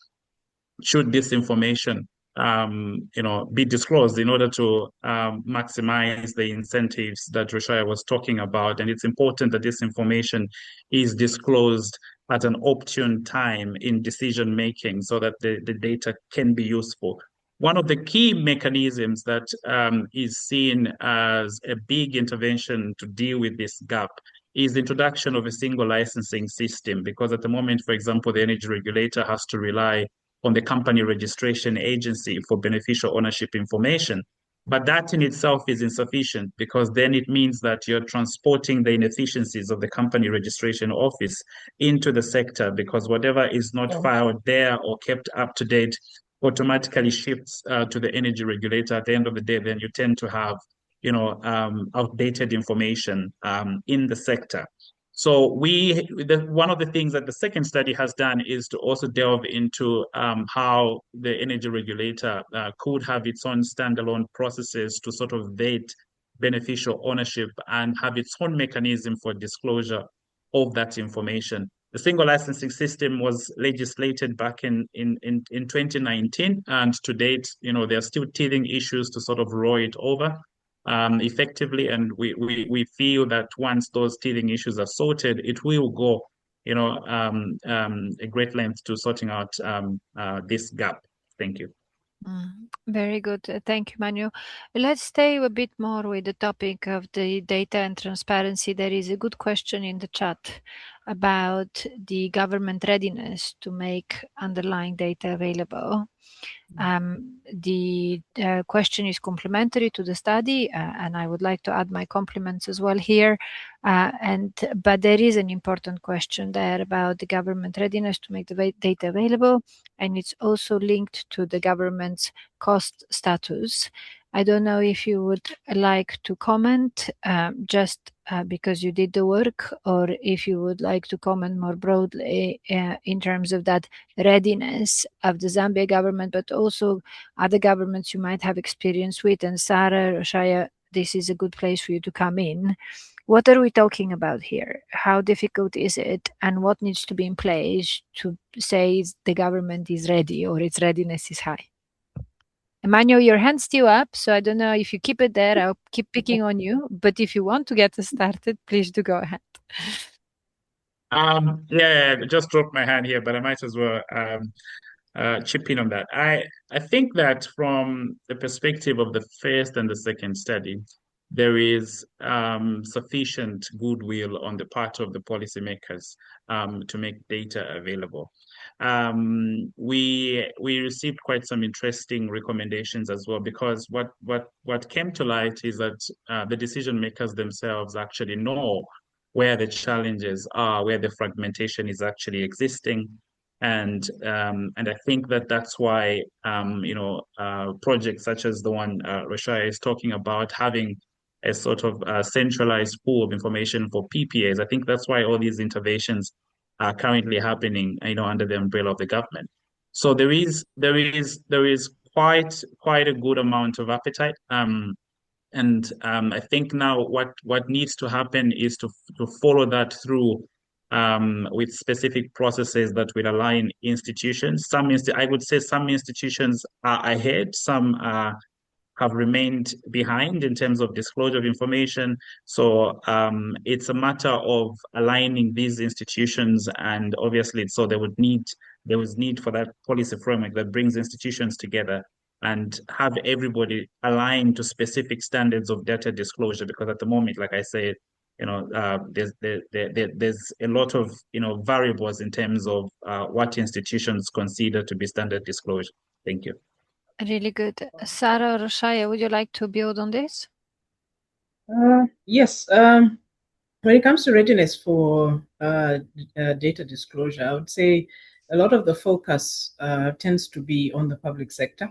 should this information be disclosed in order to maximize the incentives that Rushaya was talking about. And it's important that this information is disclosed at an opportune time in decision making so that the data can be useful. One of the key mechanisms that is seen as a big intervention to deal with this gap is the introduction of a single licensing system, because at the moment, for example, the energy regulator has to rely on the company registration agency for beneficial ownership information. But that in itself is insufficient, because then it means that you're transporting the inefficiencies of the company registration office into the sector, because whatever is not filed there or kept up to date automatically shifts to the energy regulator. At the end of the day, then you tend to have outdated information in the sector. So one of the things that the second study has done is to also delve into how the energy regulator could have its own standalone processes to sort of vet beneficial ownership and have its own mechanism for disclosure of that information. The single licensing system was legislated back in 2019, and to date, there are still teething issues to sort of roll it over effectively, and we feel that once those teething issues are sorted, it will go a great length to sorting out this gap. Thank you. Very good. Thank you, Manu. Let's stay a bit more with the topic of the data and transparency. There is a good question in the chat about the government readiness to make underlying data available. The question is complementary to the study, and I would like to add my compliments as well here. But there is an important question there about the government readiness to make the data available, and it's also linked to the government's cost status. I don't know if you would like to comment just because you did the work, or if you would like to comment more broadly in terms of that readiness of the Zambia government, but also other governments you might have experience with. And Sarah, Roshaya, this is a good place for you to come in. What are we talking about here? How difficult is it? And what needs to be in place to say the government is ready or its readiness is high? Emmanuel, your hand's still up, so I don't know if you keep it there, I'll keep picking on you. But if you want to get us started, please do go ahead. Yeah, just dropped my hand here, but I might as well chip in on that. I think that from the perspective of the first and the second study, there is sufficient goodwill on the part of the policymakers to make data available. We received quite some interesting recommendations as well, because what came to light is that the decision makers themselves actually know where the challenges are, where the fragmentation is actually existing. And I think that's why projects such as the one Rashaya is talking about, having a sort of centralized pool of information for PPAs. I think that's why all these interventions are currently happening, under the umbrella of the government. So there is quite a good amount of appetite. And I think now what needs to happen is to follow that through with specific processes that will align institutions. I would say some institutions are ahead, some have remained behind in terms of disclosure of information. So it's a matter of aligning these institutions, and obviously, so there was need for that policy framework that brings institutions together and have everybody aligned to specific standards of data disclosure. Because at the moment, like I said, there's a lot of variables in terms of what institutions consider to be standard disclosure. Thank you. Really good. Sarah or Roshaya, would you like to build on this? Yes. When it comes to readiness for data disclosure, I would say a lot of the focus tends to be on the public sector.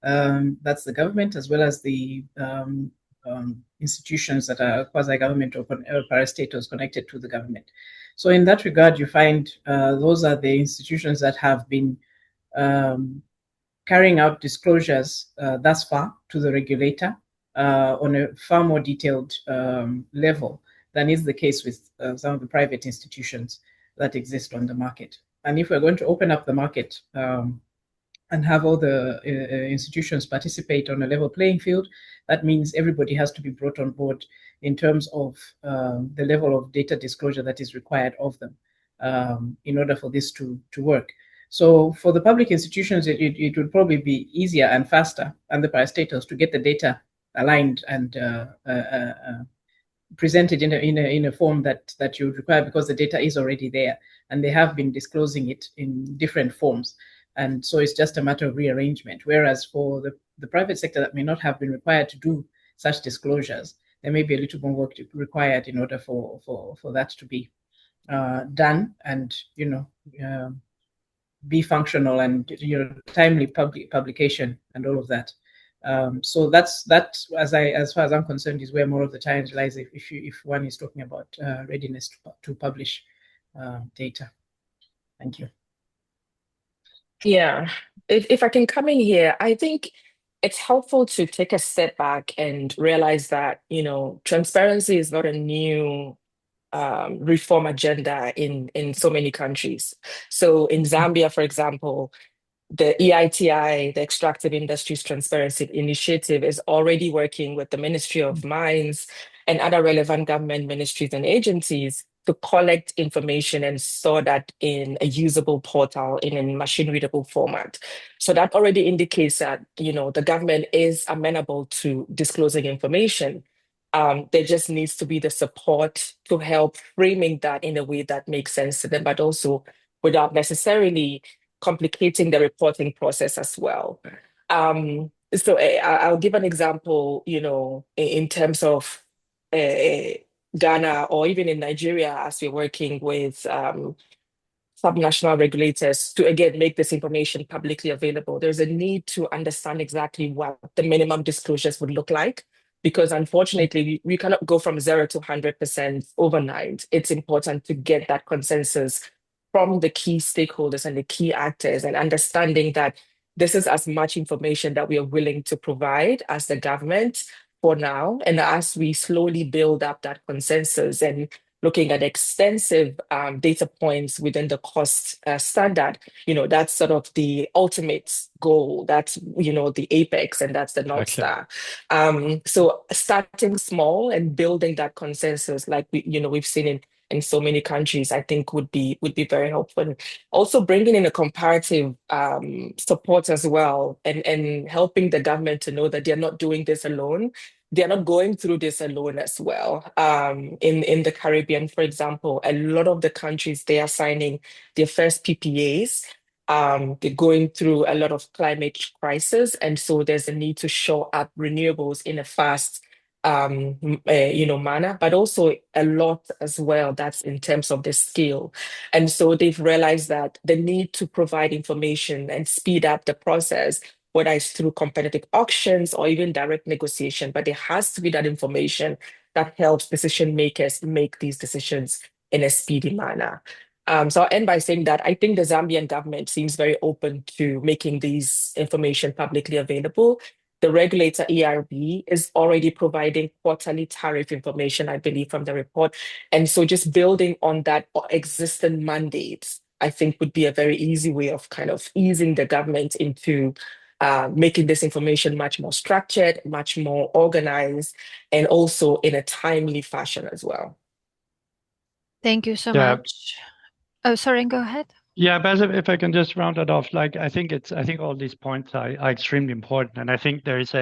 That's the government, as well as the institutions that are quasi-government or parastatals connected to the government. So in that regard, you find those are the institutions that have been carrying out disclosures thus far to the regulator on a far more detailed level than is the case with some of the private institutions that exist on the market. And if we're going to open up the market and have all the institutions participate on a level playing field, that means everybody has to be brought on board in terms of the level of data disclosure that is required of them in order for this to work. So for the public institutions, it would probably be easier and faster, and the parastatals to get the data aligned and presented in a form that you would require, because the data is already there and they have been disclosing it in different forms. And so it's just a matter of rearrangement. Whereas for the private sector that may not have been required to do such disclosures, there may be a little more work required in order for that to be done and, be functional and, timely publication and all of that. So that, as far as I'm concerned, is where more of the challenge lies if one is talking about readiness to publish data. Thank you. Yeah, if I can come in here, I think it's helpful to take a step back and realize that, transparency is not a new reform agenda in so many countries. So in Zambia, for example, the EITI, the Extractive Industries Transparency Initiative, is already working with the Ministry of Mines and other relevant government ministries and agencies to collect information and store that in a usable portal in a machine-readable format. So that already indicates that, the government is amenable to disclosing information. There just needs to be the support to help framing that in a way that makes sense to them, but also without necessarily complicating the reporting process as well. So I'll give an example, in terms of Ghana or even in Nigeria, as we're working with subnational regulators to, again, make this information publicly available. There's a need to understand exactly what the minimum disclosures would look like, because unfortunately, we cannot go from 0 to 100% overnight. It's important to get that consensus from the key stakeholders and the key actors, and understanding that this is as much information that we are willing to provide as the government for now. And as we slowly build up that consensus and looking at extensive data points within the cost standard, that's sort of the ultimate goal. That's, the apex, and that's the North Star. So starting small and building that consensus, like we've seen in so many countries, I think would be very helpful. And also bringing in a comparative support as well, and helping the government to know that they're not doing this alone. They're not going through this alone as well. In the Caribbean, for example, a lot of the countries, they are signing their first PPAs. They're going through a lot of climate crisis, and so there's a need to show up renewables in a fast manner, but also a lot as well that's in terms of the scale. And so they've realized that the need to provide information and speed up the process, whether it's through competitive auctions or even direct negotiation, but there has to be that information that helps decision makers make these decisions in a speedy manner. So I'll end by saying that I think the Zambian government seems very open to making these information publicly available. The regulator, ERB, is already providing quarterly tariff information, I believe, from the report. And so just building on that existing mandates, I think, would be a very easy way of kind of easing the government into making this information much more structured, much more organized, and also in a timely fashion as well. Thank you so much. Oh, sorry, go ahead. Yeah, but if I can just round it off, I think all these points are extremely important, and I think there's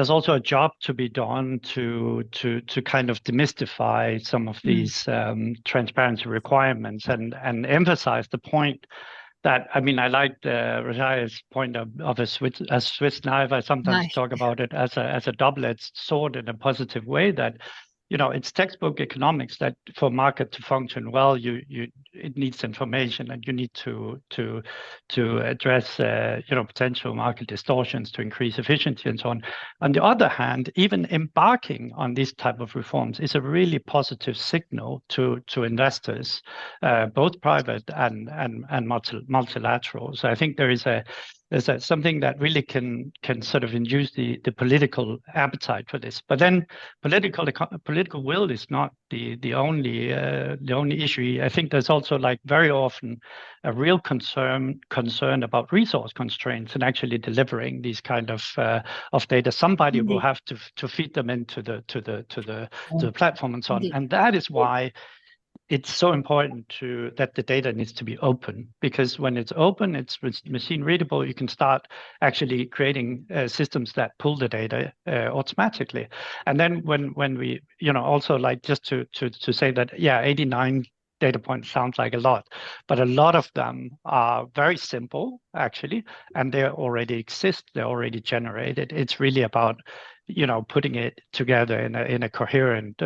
also a job to be done to kind of demystify some of these transparency requirements and emphasize the point that, I liked Rajaya's point of a Swiss knife. I sometimes talk about it as a double-edged sword in a positive way, that it's textbook economics that for market to function well, it needs information, and you need to address potential market distortions to increase efficiency and so on. On the other hand, even embarking on these type of reforms is a really positive signal to investors, both private and multilateral. So I think there's something that really can sort of induce the political appetite for this. But then political will is not the only issue. I think there's also like very often a real concern about resource constraints and actually delivering these kind of data. Somebody will have to feed them into the platform and so on. And that is why it's so important that the data needs to be open, because when it's open, it's machine readable. You can start actually creating systems that pull the data automatically. And then when we, also like just to say that, 89 data points sounds like a lot, but a lot of them are very simple actually, and they already exist. They're already generated. It's really about, putting it together in a coherent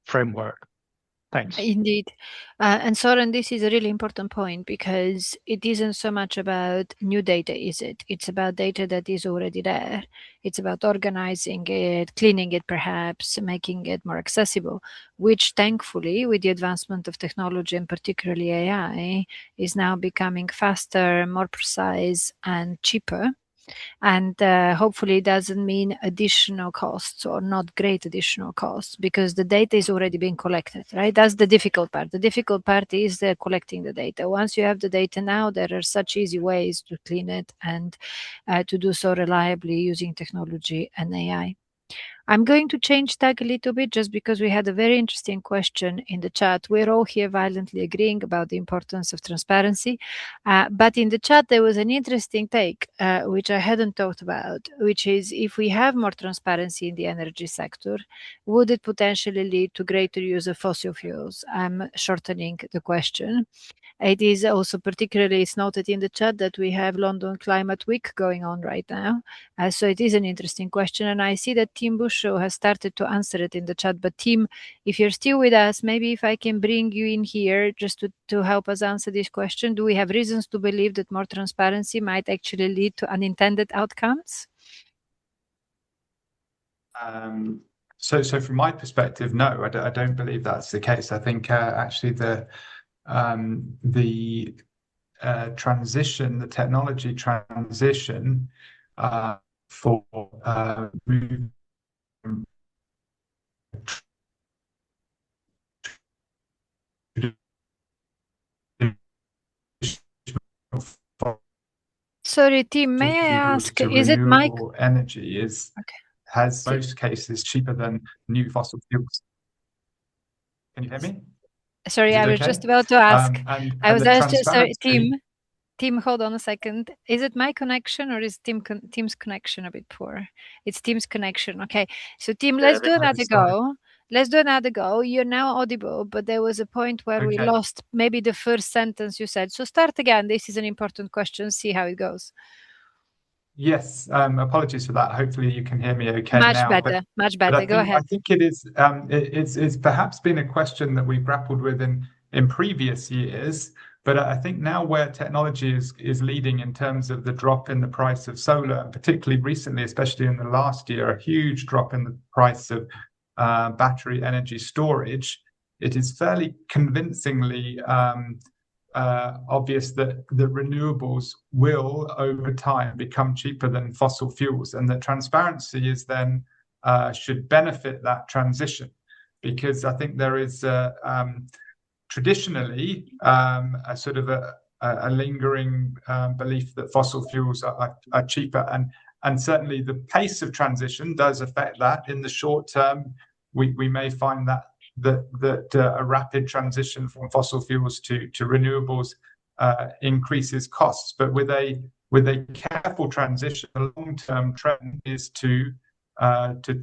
framework. Thanks. Indeed. And Soren, this is a really important point, because it isn't so much about new data, is it? It's about data that is already there. It's about organizing it, cleaning it perhaps, making it more accessible, which thankfully, with the advancement of technology and particularly AI, is now becoming faster, more precise and cheaper. And hopefully it doesn't mean additional costs, or not great additional costs, because the data is already being collected, right? That's the difficult part. The difficult part is collecting the data. Once you have the data now, there are such easy ways to clean it and to do so reliably using technology and AI. I'm going to change tack a little bit, just because we had a very interesting question in the chat. We're all here violently agreeing about the importance of transparency. But in the chat, there was an interesting take, which I hadn't thought about, which is, if we have more transparency in the energy sector, would it potentially lead to greater use of fossil fuels? I'm shortening the question. It is also particularly, it's noted in the chat that we have London Climate Week going on right now. So it is an interesting question. And I see that Tim Busho has started to answer it in the chat. But Tim, if you're still with us, maybe if I can bring you in here just to help us answer this question. Do we have reasons to believe that more transparency might actually lead to unintended outcomes? So from my perspective, no, I don't believe that's the case. I think actually the transition, the technology transition for Sorry, Tim, may I ask, is it Mike? Energy has most cases cheaper than new fossil fuels. Can you hear me? Sorry, I was just about to ask. I was just sorry, Tim, hold on a second. Is it my connection, or is Tim's connection a bit poor? It's Tim's connection. Okay, so Tim, let's do another go. Let's do another go. You're now audible, but there was a point where we lost maybe the first sentence you said. So start again. This is an important question. See how it goes. Yes, apologies for that. Hopefully you can hear me okay now. Much better. Go ahead. I think it is. It's perhaps been a question that we grappled with in previous years, but I think now where technology is leading in terms of the drop in the price of solar, and particularly recently, especially in the last year, a huge drop in the price of battery energy storage, it is fairly convincingly obvious that the renewables will over time become cheaper than fossil fuels, and that transparency is then should benefit that transition, because I think there is traditionally a sort of a lingering belief that fossil fuels are cheaper, and certainly the pace of transition does affect that. In the short term, we may find that a rapid transition from fossil fuels to renewables increases costs, but with a careful transition, the long-term trend is to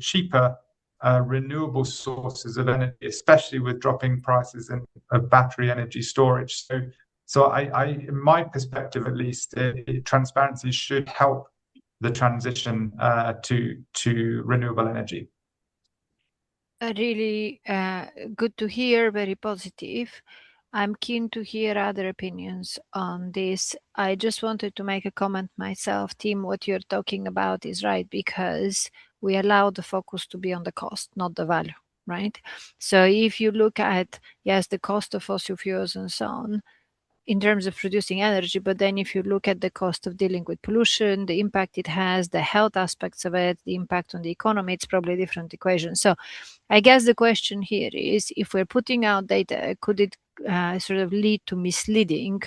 cheaper renewable sources of energy, especially with dropping prices of battery energy storage. So I in my perspective at least, transparency should help the transition to renewable energy. really good to hear, very positive. I'm keen to hear other opinions on this. I just wanted to make a comment myself. Tim, what you're talking about is right, because we allow the focus to be on the cost, not the value, right? So if you look at, yes, the cost of fossil fuels and so on, in terms of producing energy, but then if you look at the cost of dealing with pollution, the impact it has, the health aspects of it, the impact on the economy, it's probably a different equation. So I guess the question here is, if we're putting out data, could it sort of lead to misleading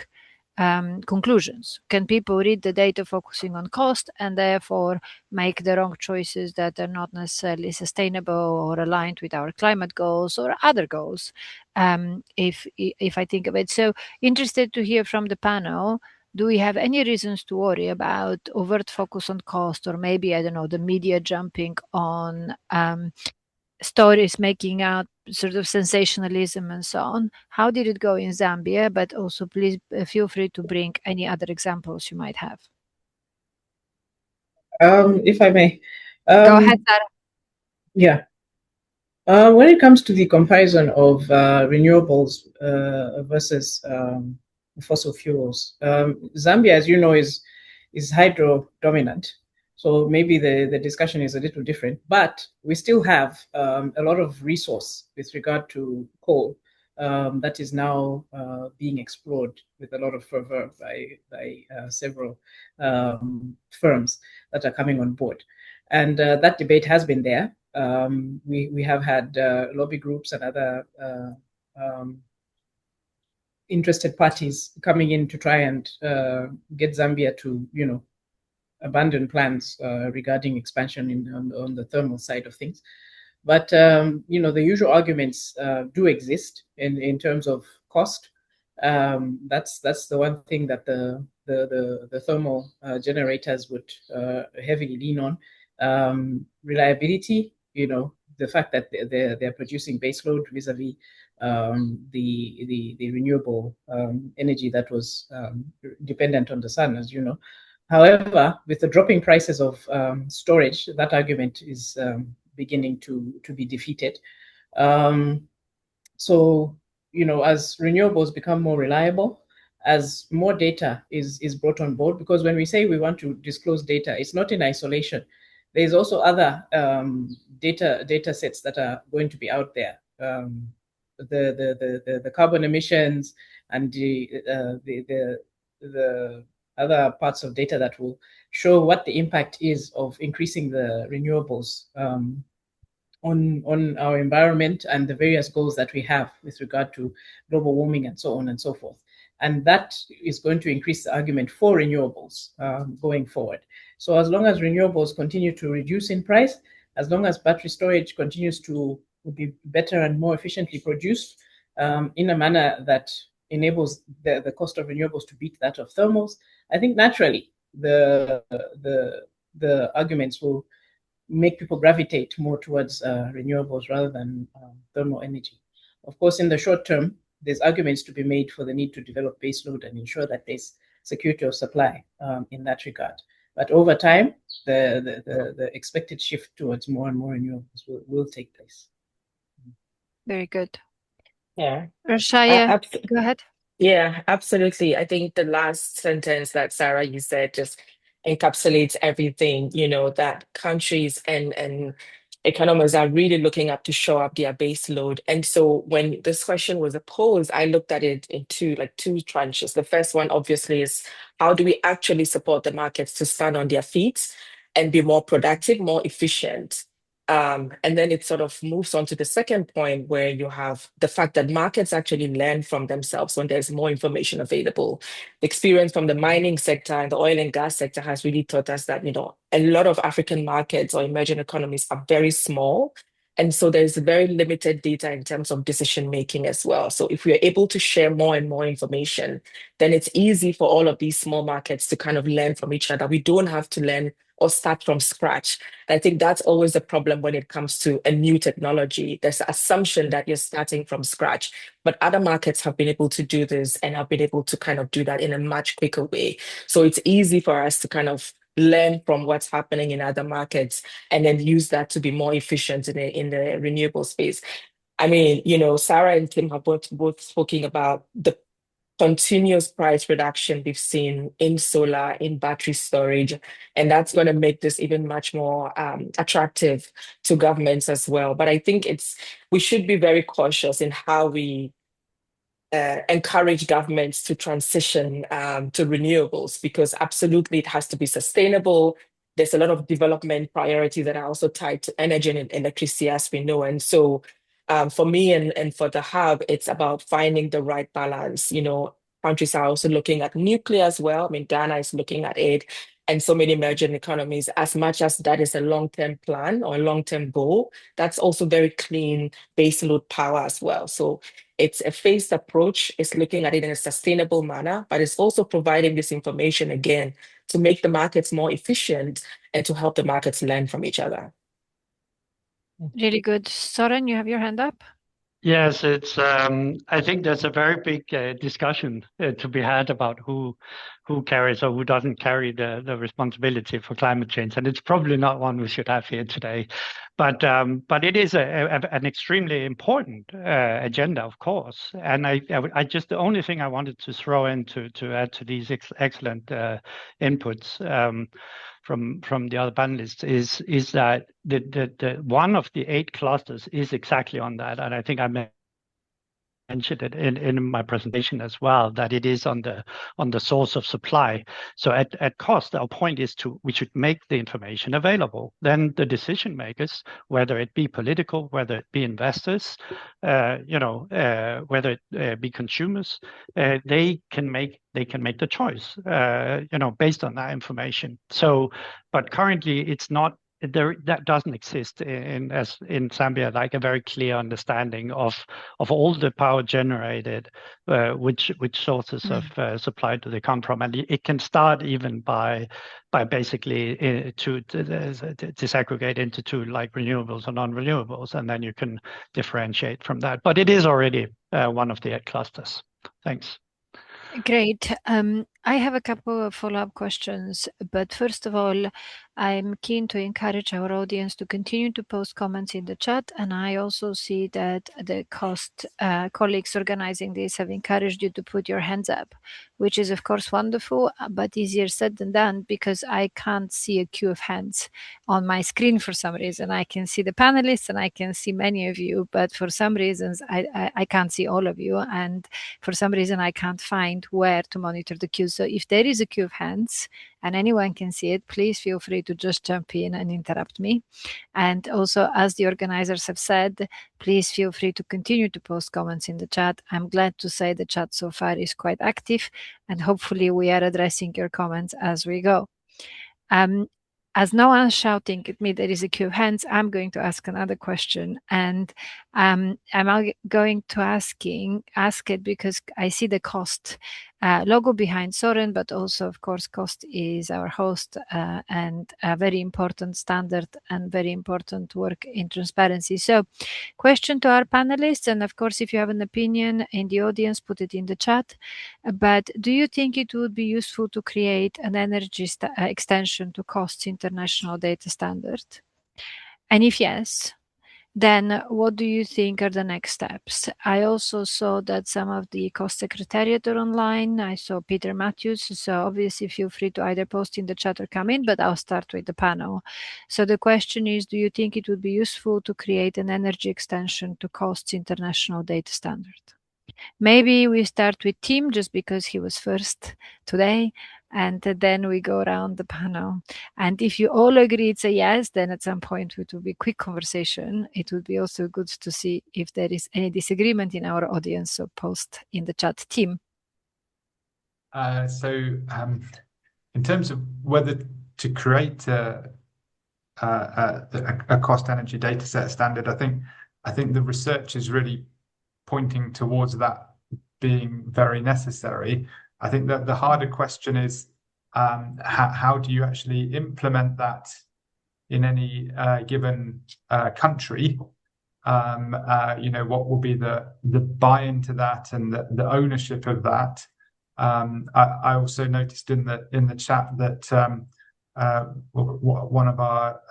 conclusions? Can people read the data focusing on cost and therefore make the wrong choices that are not necessarily sustainable or aligned with our climate goals or other goals? If I think of it, so interested to hear from the panel. Do we have any reasons to worry about overt focus on cost, or maybe, I don't know, the media jumping on stories making out sort of sensationalism and so on? How did it go in Zambia? But also, please feel free to bring any other examples you might have. If I may. Go ahead, Sarah. Yeah. When it comes to the comparison of renewables versus fossil fuels, Zambia, as you know, is hydro dominant. So maybe the discussion is a little different, but we still have a lot of resource with regard to coal that is now being explored with a lot of fervor by several firms that are coming on board. And that debate has been there. We have had lobby groups and other interested parties coming in to try and get Zambia to, abandon plans regarding expansion on the thermal side of things. But the usual arguments do exist in terms of cost. That's the one thing that the thermal generators would heavily lean on. Reliability, the fact that they're producing baseload vis-a-vis the renewable energy that was dependent on the sun, as you know. However, with the dropping prices of storage, that argument is beginning to be defeated. So, as renewables become more reliable, as more data is brought on board, because when we say we want to disclose data, it's not in isolation. There's also other data sets that are going to be out there. The carbon emissions and the other parts of data that will show what the impact is of increasing the renewables on our environment and the various goals that we have with regard to global warming and so on and so forth. And that is going to increase the argument for renewables going forward. So as long as renewables continue to reduce in price, as long as battery storage continues to be better and more efficiently produced in a manner that enables the cost of renewables to beat that of thermals, I think naturally the arguments will make people gravitate more towards renewables rather than thermal energy. Of course, in the short term, there's arguments to be made for the need to develop baseload and ensure that there's security of supply in that regard. But over time, the expected shift towards more and more renewables will take place. Very good. Yeah. Rashaya, go ahead. Yeah, absolutely. I think the last sentence that Sarah you said just encapsulates everything, that countries and economies are really looking up to show up their base load. And so when this question was posed, I looked at it in two tranches. The first one obviously is, how do we actually support the markets to stand on their feet and be more productive, more efficient? And then it sort of moves on to the second point, where you have the fact that markets actually learn from themselves when there's more information available. The experience from the mining sector and the oil and gas sector has really taught us that, a lot of African markets or emerging economies are very small. And so there's very limited data in terms of decision making as well. So if we're able to share more and more information, then it's easy for all of these small markets to kind of learn from each other. We don't have to learn or start from scratch. I think that's always a problem when it comes to a new technology. There's the assumption that you're starting from scratch, but other markets have been able to do this and have been able to kind of do that in a much quicker way. So it's easy for us to kind of learn from what's happening in other markets and then use that to be more efficient in the renewable space. I mean, Sarah and Tim have both spoken about the continuous price reduction we've seen in solar, in battery storage, and that's going to make this even much more attractive to governments as well. But I think we should be very cautious in how we encourage governments to transition to renewables, because absolutely it has to be sustainable. There's a lot of development priorities that are also tied to energy and electricity, as we know. And so for me and for the hub, it's about finding the right balance. Countries are also looking at nuclear as well. I mean, Ghana is looking at it, and so many emerging economies. As much as that is a long-term plan or a long-term goal, that's also very clean baseload power as well. So it's a phased approach. It's looking at it in a sustainable manner, but it's also providing this information again to make the markets more efficient and to help the markets learn from each other. Really good. Soren, you have your hand up? Yes, it's. I think there's a very big discussion to be had about who carries or who doesn't carry the responsibility for climate change, and it's probably not one we should have here today. But it is an extremely important agenda, of course. And I just, the only thing I wanted to throw in to add to these excellent inputs from the other panelists is that the one of the 8 clusters is exactly on that, and I think I mentioned it in my presentation as well, that it is on the source of supply. So at cost, our point is we should make the information available. Then the decision makers, whether it be political, whether it be investors, whether it be consumers, they can make the choice, based on that information. So, but currently it's not. That doesn't exist in Zambia, like a very clear understanding of all the power generated, which sources of supply do they come from, and it can start even by basically to disaggregate into 2, like renewables or non-renewables, and then you can differentiate from that. But it is already one of the 8 clusters. Thanks. Great. I have a couple of follow-up questions, but first of all, I'm keen to encourage our audience to continue to post comments in the chat, and I also see that the cost colleagues organizing this have encouraged you to put your hands up, which is of course wonderful, but easier said than done, because I can't see a queue of hands on my screen for some reason. I can see the panelists and I can see many of you, but for some reasons I can't see all of you, and for some reason I can't find where to monitor the queue. So if there is a queue of hands and anyone can see it, please feel free to just jump in and interrupt me. And also, as the organizers have said, please feel free to continue to post comments in the chat. I'm glad to say the chat so far is quite active, and hopefully we are addressing your comments as we go. As no one's shouting at me there is a queue of hands, I'm going to ask another question, and I'm going to ask it because I see the cost logo behind Soren, but also, of course, cost is our host and a very important standard and very important work in transparency. So, question to our panelists, and of course, if you have an opinion in the audience, put it in the chat. But do you think it would be useful to create an energy extension to costs international data standard? And if yes, then what do you think are the next steps? I also saw that some of the cost secretariat are online. I saw Peter Matthews, so obviously feel free to either post in the chat or come in, but I'll start with the panel. So the question is, do you think it would be useful to create an energy extension to costs international data standard? Maybe we start with Tim, just because he was first today, and then we go around the panel. And if you all agree it's a yes, then at some point it will be a quick conversation. It would be also good to see if there is any disagreement in our audience, so post in the chat. Tim. In terms of whether to create a cost energy data set standard, I think the research is really pointing towards that being very necessary. I think that the harder question is how do you actually implement that in any given country? What will be the buy-in to that and the ownership of that? I also noticed in the chat that one of our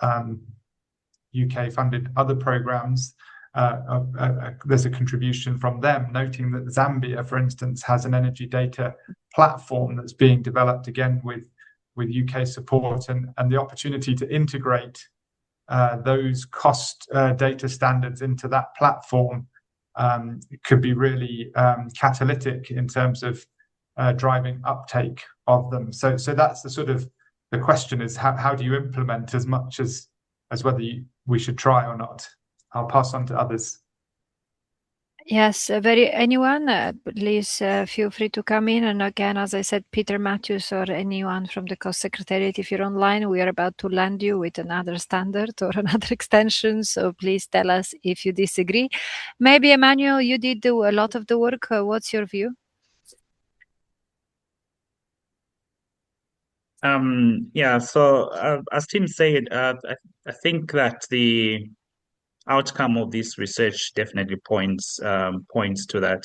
UK-funded other programs. There's a contribution from them noting that Zambia, for instance, has an energy data platform that's being developed again with UK support, and the opportunity to integrate those cost data standards into that platform could be really catalytic in terms of driving uptake of them. So that's the sort of the question is how do you implement as much as whether we should try or not. I'll pass on to others. Yes, anyone, please feel free to come in. And again, as I said, Peter Matthews or anyone from the Cost Secretariat, if you're online, we are about to land you with another standard or another extension. So please tell us if you disagree. Maybe, Emmanuel, you did do a lot of the work. What's your view? Yeah, so as Tim said, I think that the outcome of this research definitely points to that.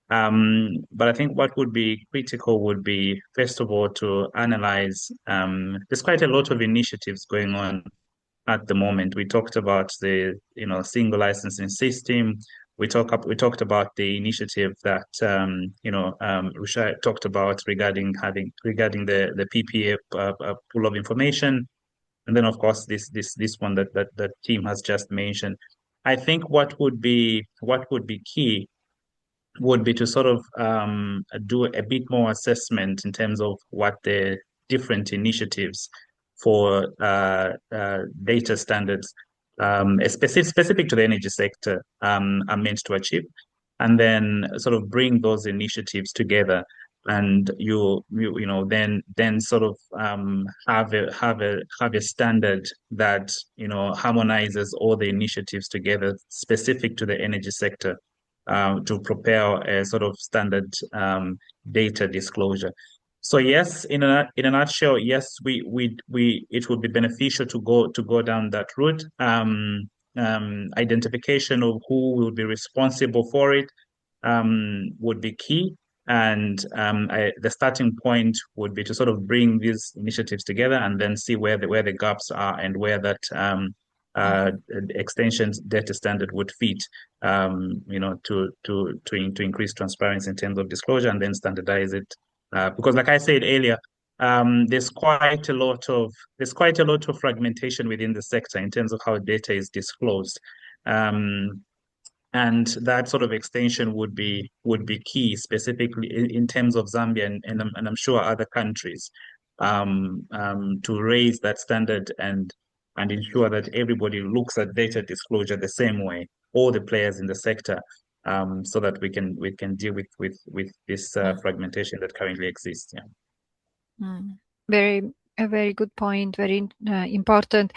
But I think what would be critical would be, first of all, to analyze. There's quite a lot of initiatives going on at the moment. We talked about the single licensing system. We talked about the initiative that Rushai talked about regarding the PPA pool of information, and then of course this one that team has just mentioned. I think what would be key would be to sort of do a bit more assessment in terms of what the different initiatives for data standards specific to the energy sector are meant to achieve, and then sort of bring those initiatives together, and then sort of have a standard that harmonizes all the initiatives together specific to the energy sector, to propel a sort of standard data disclosure. So yes, in a nutshell, yes, it would be beneficial to go down that route. Identification of who will be responsible for it would be key, and the starting point would be to sort of bring these initiatives together and then see where the gaps are and where that extensions data standard would fit, to increase transparency in terms of disclosure, and then standardize it. Because, like I said earlier, there's quite a lot of fragmentation within the sector in terms of how data is disclosed. And that sort of extension would be key, specifically in terms of Zambia and I'm sure other countries, to raise that standard and ensure that everybody looks at data disclosure the same way, all the players in the sector, so that we can deal with this fragmentation that currently exists. Yeah. A very good point, very important.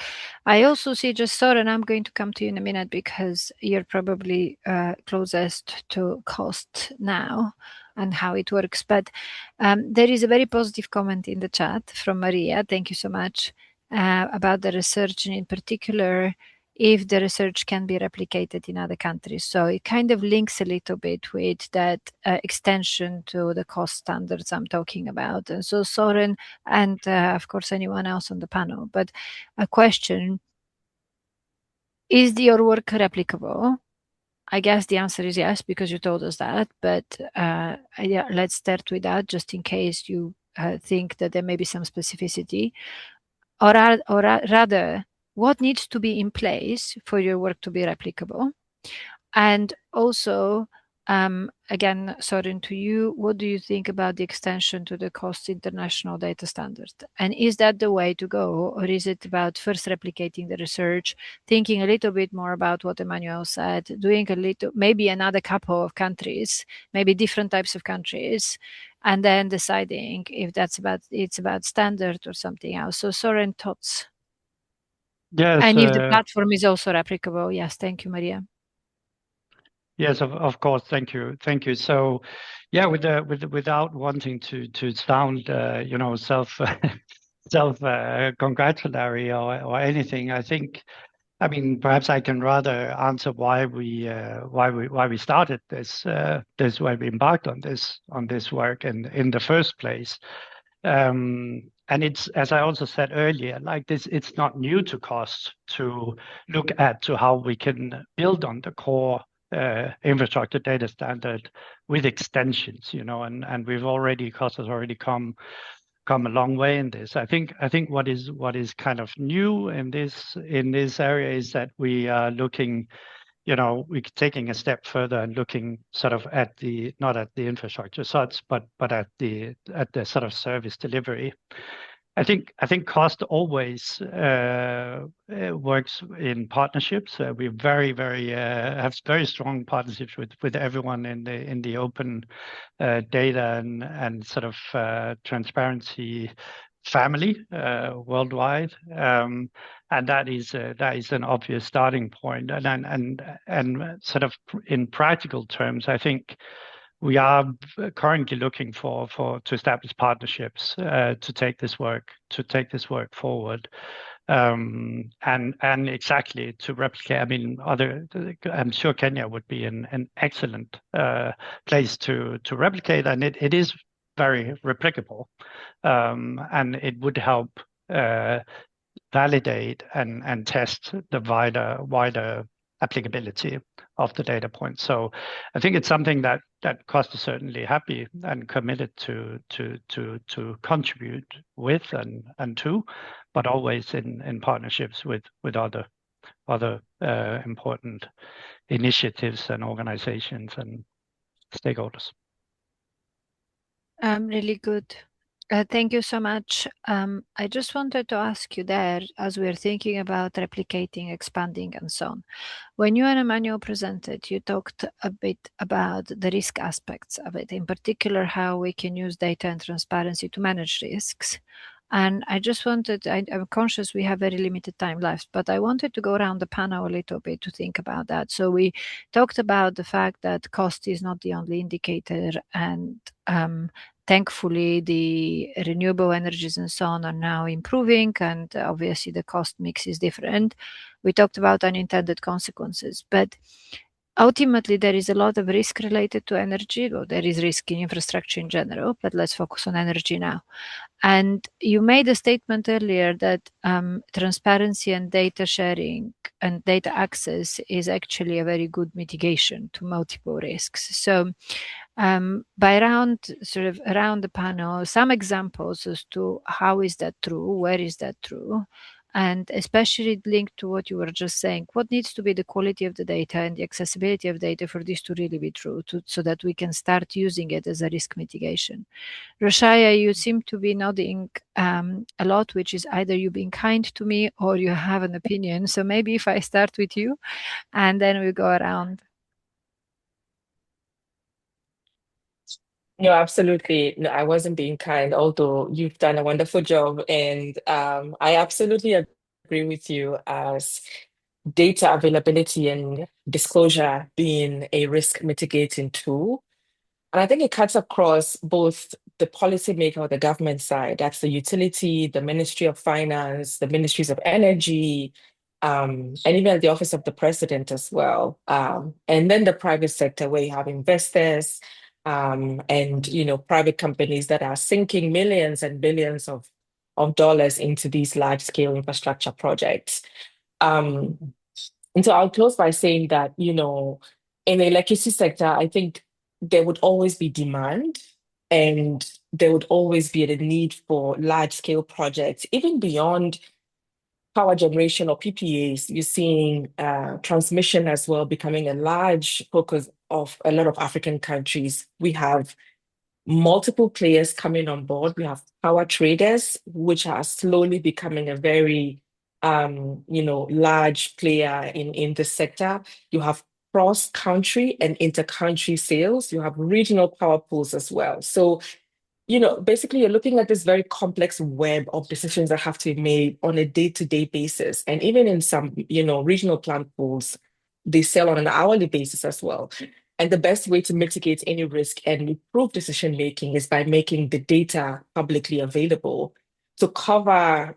I also see, just Soren, I'm going to come to you in a minute because you're probably closest to cost now and how it works. But there is a very positive comment in the chat from Maria. Thank you so much, about the research, and in particular, if the research can be replicated in other countries. So it kind of links a little bit with that extension to the cost standards I'm talking about. And so Soren, and of course anyone else on the panel, but a question: is your work replicable? I guess the answer is yes, because you told us that, but yeah, let's start with that just in case you think that there may be some specificity, or rather, what needs to be in place for your work to be replicable? And also, again, Soren, to you, what do you think about the extension to the cost international data standard? And is that the way to go, or is it about first replicating the research, thinking a little bit more about what Emmanuel said, doing maybe another couple of countries, maybe different types of countries, and then deciding if it's about standard or something else? So Soren, thoughts? Yes, and if the platform is also replicable. Yes, thank you, Maria. Yes, of course. Thank you. So, yeah, without wanting to sound, self congratulatory or anything, I think, I mean, perhaps I can rather answer why we started this why we embarked on this work in the first place. it's, as I also said earlier, like this, it's not new to cost to look at to how we can build on the core infrastructure data standard with extensions, and we've already, cost has already come a long way in this. I think what is kind of new in this area is that we are looking, we're taking a step further and looking sort of at not at the infrastructure such, but at the sort of service delivery. I think cost always works in partnerships. We have very strong partnerships with everyone in the open data and sort of transparency family worldwide, and that is an obvious starting point. And sort of in practical terms, I think we are currently looking to establish partnerships to take this work forward, and exactly to replicate. I mean, I'm sure Kenya would be an excellent place to replicate, and it is very replicable, and it would help validate and test the wider applicability of the data points. So I think it's something that Cost is certainly happy and committed to contribute with and to, but always in partnerships with other important initiatives and organizations and stakeholders. Really good. Thank you so much. I just wanted to ask you there, as we're thinking about replicating, expanding, and so on. When you and Emmanuel presented, you talked a bit about the risk aspects of it, in particular, how we can use data and transparency to manage risks. And I just wanted, I'm conscious we have very limited time left, but I wanted to go around the panel a little bit to think about that. So we talked about the fact that cost is not the only indicator, and thankfully the renewable energies and so on are now improving, and obviously the cost mix is different. We talked about unintended consequences, but ultimately there is a lot of risk related to energy. Well, there is risk in infrastructure in general, but let's focus on energy now. And you made a statement earlier that transparency and data sharing and data access is actually a very good mitigation to multiple risks. So by around the panel, some examples as to how is that true, where is that true, and especially linked to what you were just saying, what needs to be the quality of the data and the accessibility of data for this to really be true, so that we can start using it as a risk mitigation. Roshaya, you seem to be nodding a lot, which is either you being kind to me or you have an opinion. So maybe if I start with you and then we go around. No, absolutely. No, I wasn't being kind, although you've done a wonderful job. And I absolutely agree with you as data availability and disclosure being a risk mitigating tool. And I think it cuts across both the policymaker or the government side, that's the utility, the Ministry of Finance, the Ministries of Energy, and even the Office of the President as well. And then the private sector, where you have investors, and private companies that are sinking millions and billions of dollars into these large-scale infrastructure projects. And so I'll close by saying that, in the electricity sector, I think there would always be demand, and there would always be the need for large-scale projects, even beyond power generation or PPAs. You're seeing transmission as well becoming a large focus of a lot of African countries. We have multiple players coming on board. We have power traders, which are slowly becoming a very large player in the sector. You have cross-country and inter-country sales. You have regional power pools as well. So basically you're looking at this very complex web of decisions that have to be made on a day-to-day basis. And even in some, regional plant pools, they sell on an hourly basis as well. And the best way to mitigate any risk and improve decision-making is by making the data publicly available to cover,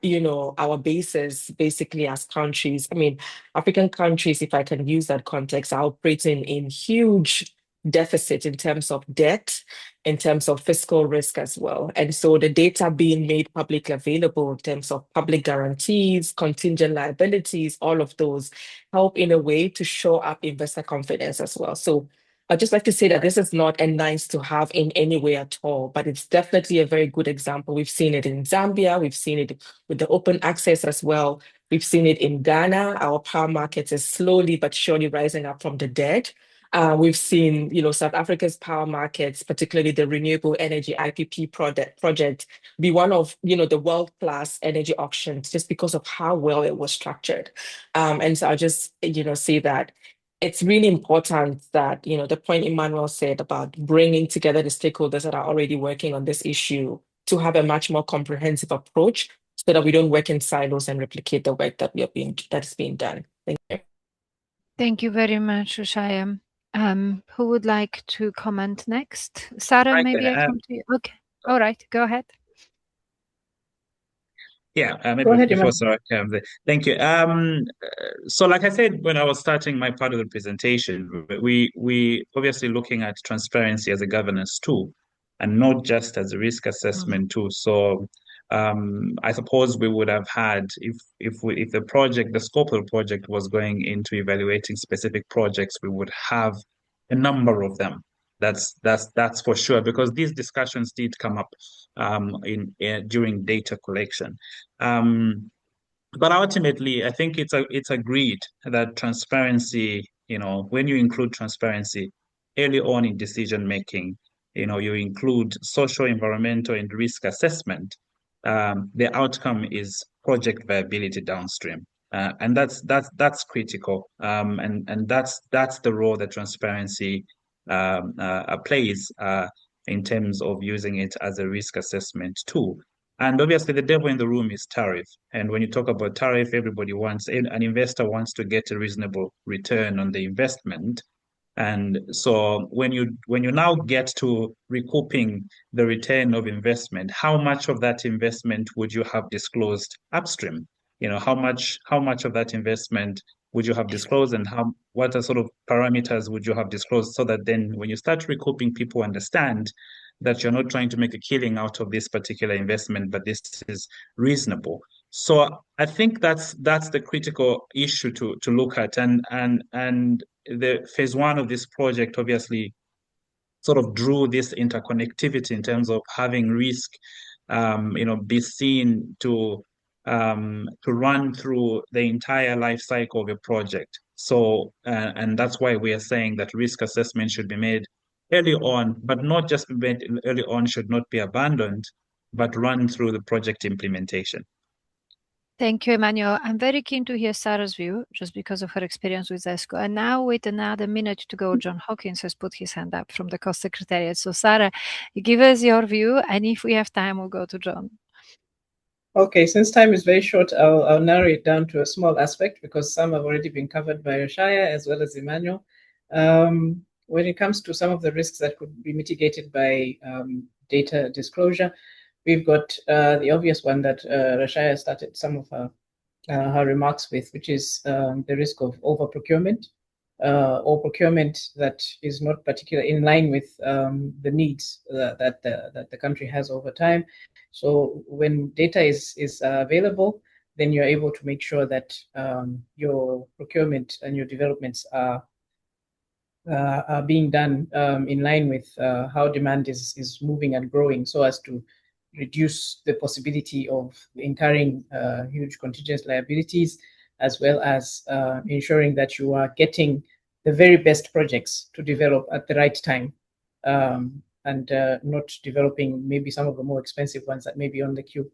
our bases basically as countries. I mean, African countries, if I can use that context, are operating in huge deficit in terms of debt, in terms of fiscal risk as well. And so the data being made publicly available in terms of public guarantees, contingent liabilities, all of those help in a way to show up investor confidence as well. So I'd just like to say that this is not a nice to have in any way at all, but it's definitely a very good example. We've seen it in Zambia, we've seen it with the open access as well. We've seen it in Ghana. Our power market is slowly but surely rising up from the dead. We've seen, South Africa's power markets, particularly the renewable energy IPP project, be one of, the world-class energy auctions just because of how well it was structured. And so I'll just, say that it's really important that, the point Emmanuel said about bringing together the stakeholders that are already working on this issue to have a much more comprehensive approach so that we don't work in silos and replicate the work that is being done. Thank you. Thank you very much, Rushaya. Who would like to comment next? Sarah, maybe I come to you. Okay. All right. Go ahead. Yeah, maybe Go ahead, before Sarah comes in. Thank you. So like I said, when I was starting my part of the presentation, we obviously looking at transparency as a governance tool and not just as a risk assessment tool. So I suppose we would have had, if the scope of the project was going into evaluating specific projects, we would have a number of them. That's for sure, because these discussions did come up during data collection. But ultimately, I think it's agreed that transparency, when you include transparency early on in decision making, you include social, environmental, and risk assessment, the outcome is project viability downstream. And that's critical. And that's the role that transparency plays in terms of using it as a risk assessment tool. And obviously, the devil in the room is tariff. And when you talk about tariff, an investor wants to get a reasonable return on the investment. And so when you now get to recouping the return of investment, how much of that investment would you have disclosed upstream? How much of that investment would you have disclosed, and what are sort of parameters would you have disclosed, so that then when you start recouping, people understand that you're not trying to make a killing out of this particular investment, but this is reasonable. So I think that's the critical issue to look at, and the phase one of this project obviously sort of drew this interconnectivity in terms of having risk, be seen to run through the entire life cycle of a project. So, and that's why we are saying that risk assessment should be made early on, but not just be made early on, should not be abandoned, but run through the project implementation. Thank you, Emmanuel. I'm very keen to hear Sarah's view, just because of her experience with ESCO. And now, with another minute to go, John Hawkins has put his hand up from the Cost Secretariat. So, Sarah, give us your view, and if we have time, we'll go to John. Okay, since time is very short, I'll narrow it down to a small aspect, because some have already been covered by Rushaya as well as Emmanuel. When it comes to some of the risks that could be mitigated by data disclosure, we've got the obvious one that Rushaya started some of her remarks with, which is the risk of over-procurement or procurement that is not particularly in line with the needs that the country has over time. So when data is available, then you're able to make sure that your procurement and your developments are being done in line with how demand is moving and growing, so as to reduce the possibility of incurring huge contingent liabilities, as well as ensuring that you are getting the very best projects to develop at the right time, and not developing maybe some of the more expensive ones that may be on the queue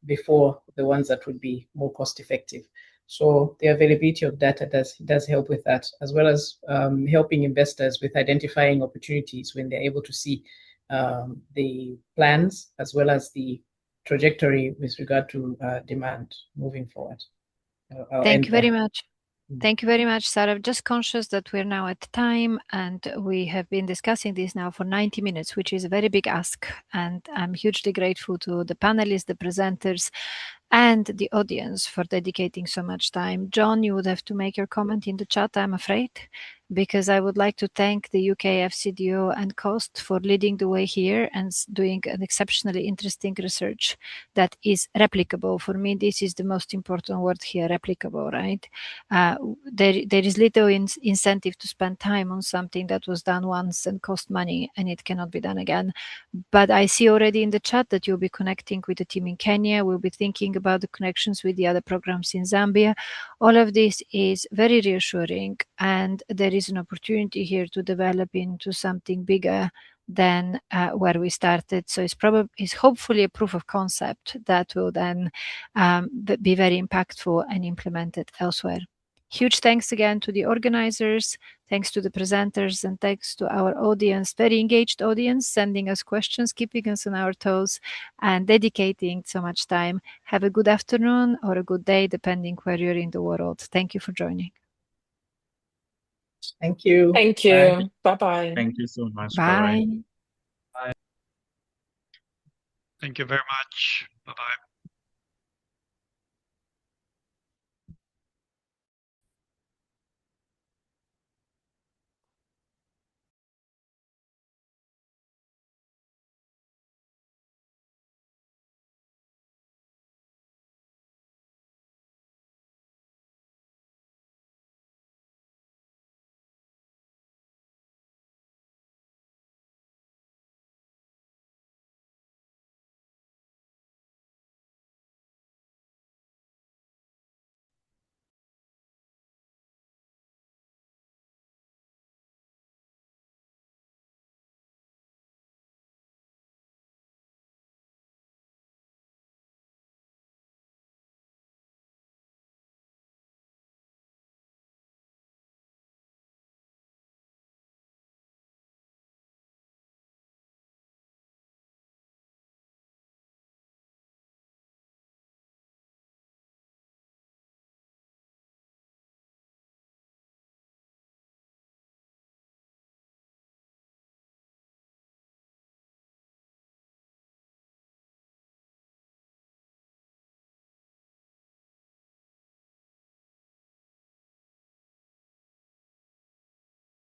before the ones that would be more cost effective. So the availability of data does help with that, as well as helping investors with identifying opportunities when they're able to see the plans as well as the trajectory with regard to demand moving forward. Thank you very much. Thank you very much, Sarah. Just conscious that we're now at time, and we have been discussing this now for 90 minutes, which is a very big ask. And I'm hugely grateful to the panelists, the presenters, and the audience for dedicating so much time. John, you would have to make your comment in the chat, I'm afraid. because I would like to thank the UK FCDO and COST for leading the way here and doing an exceptionally interesting research that is replicable. For me, this is the most important word here, replicable, right? There is little incentive to spend time on something that was done once and cost money, and it cannot be done again. But I see already in the chat that you'll be connecting with the team in Kenya. We'll be thinking about the connections with the other programs in Zambia. All of this is very reassuring, and there is an opportunity here to develop into something bigger than where we started. So it's hopefully a proof of concept that will then be very impactful and implemented elsewhere. Huge thanks again to the organizers, thanks to the presenters, and thanks to our audience, very engaged audience, sending us questions, keeping us on our toes, and dedicating so much time. Have a good afternoon or a good day, depending where you're in the world. Thank you for joining. Thank you. Thank you. Bye-bye. Thank you so much. Bye. Bye. Thank you very much. Bye-bye.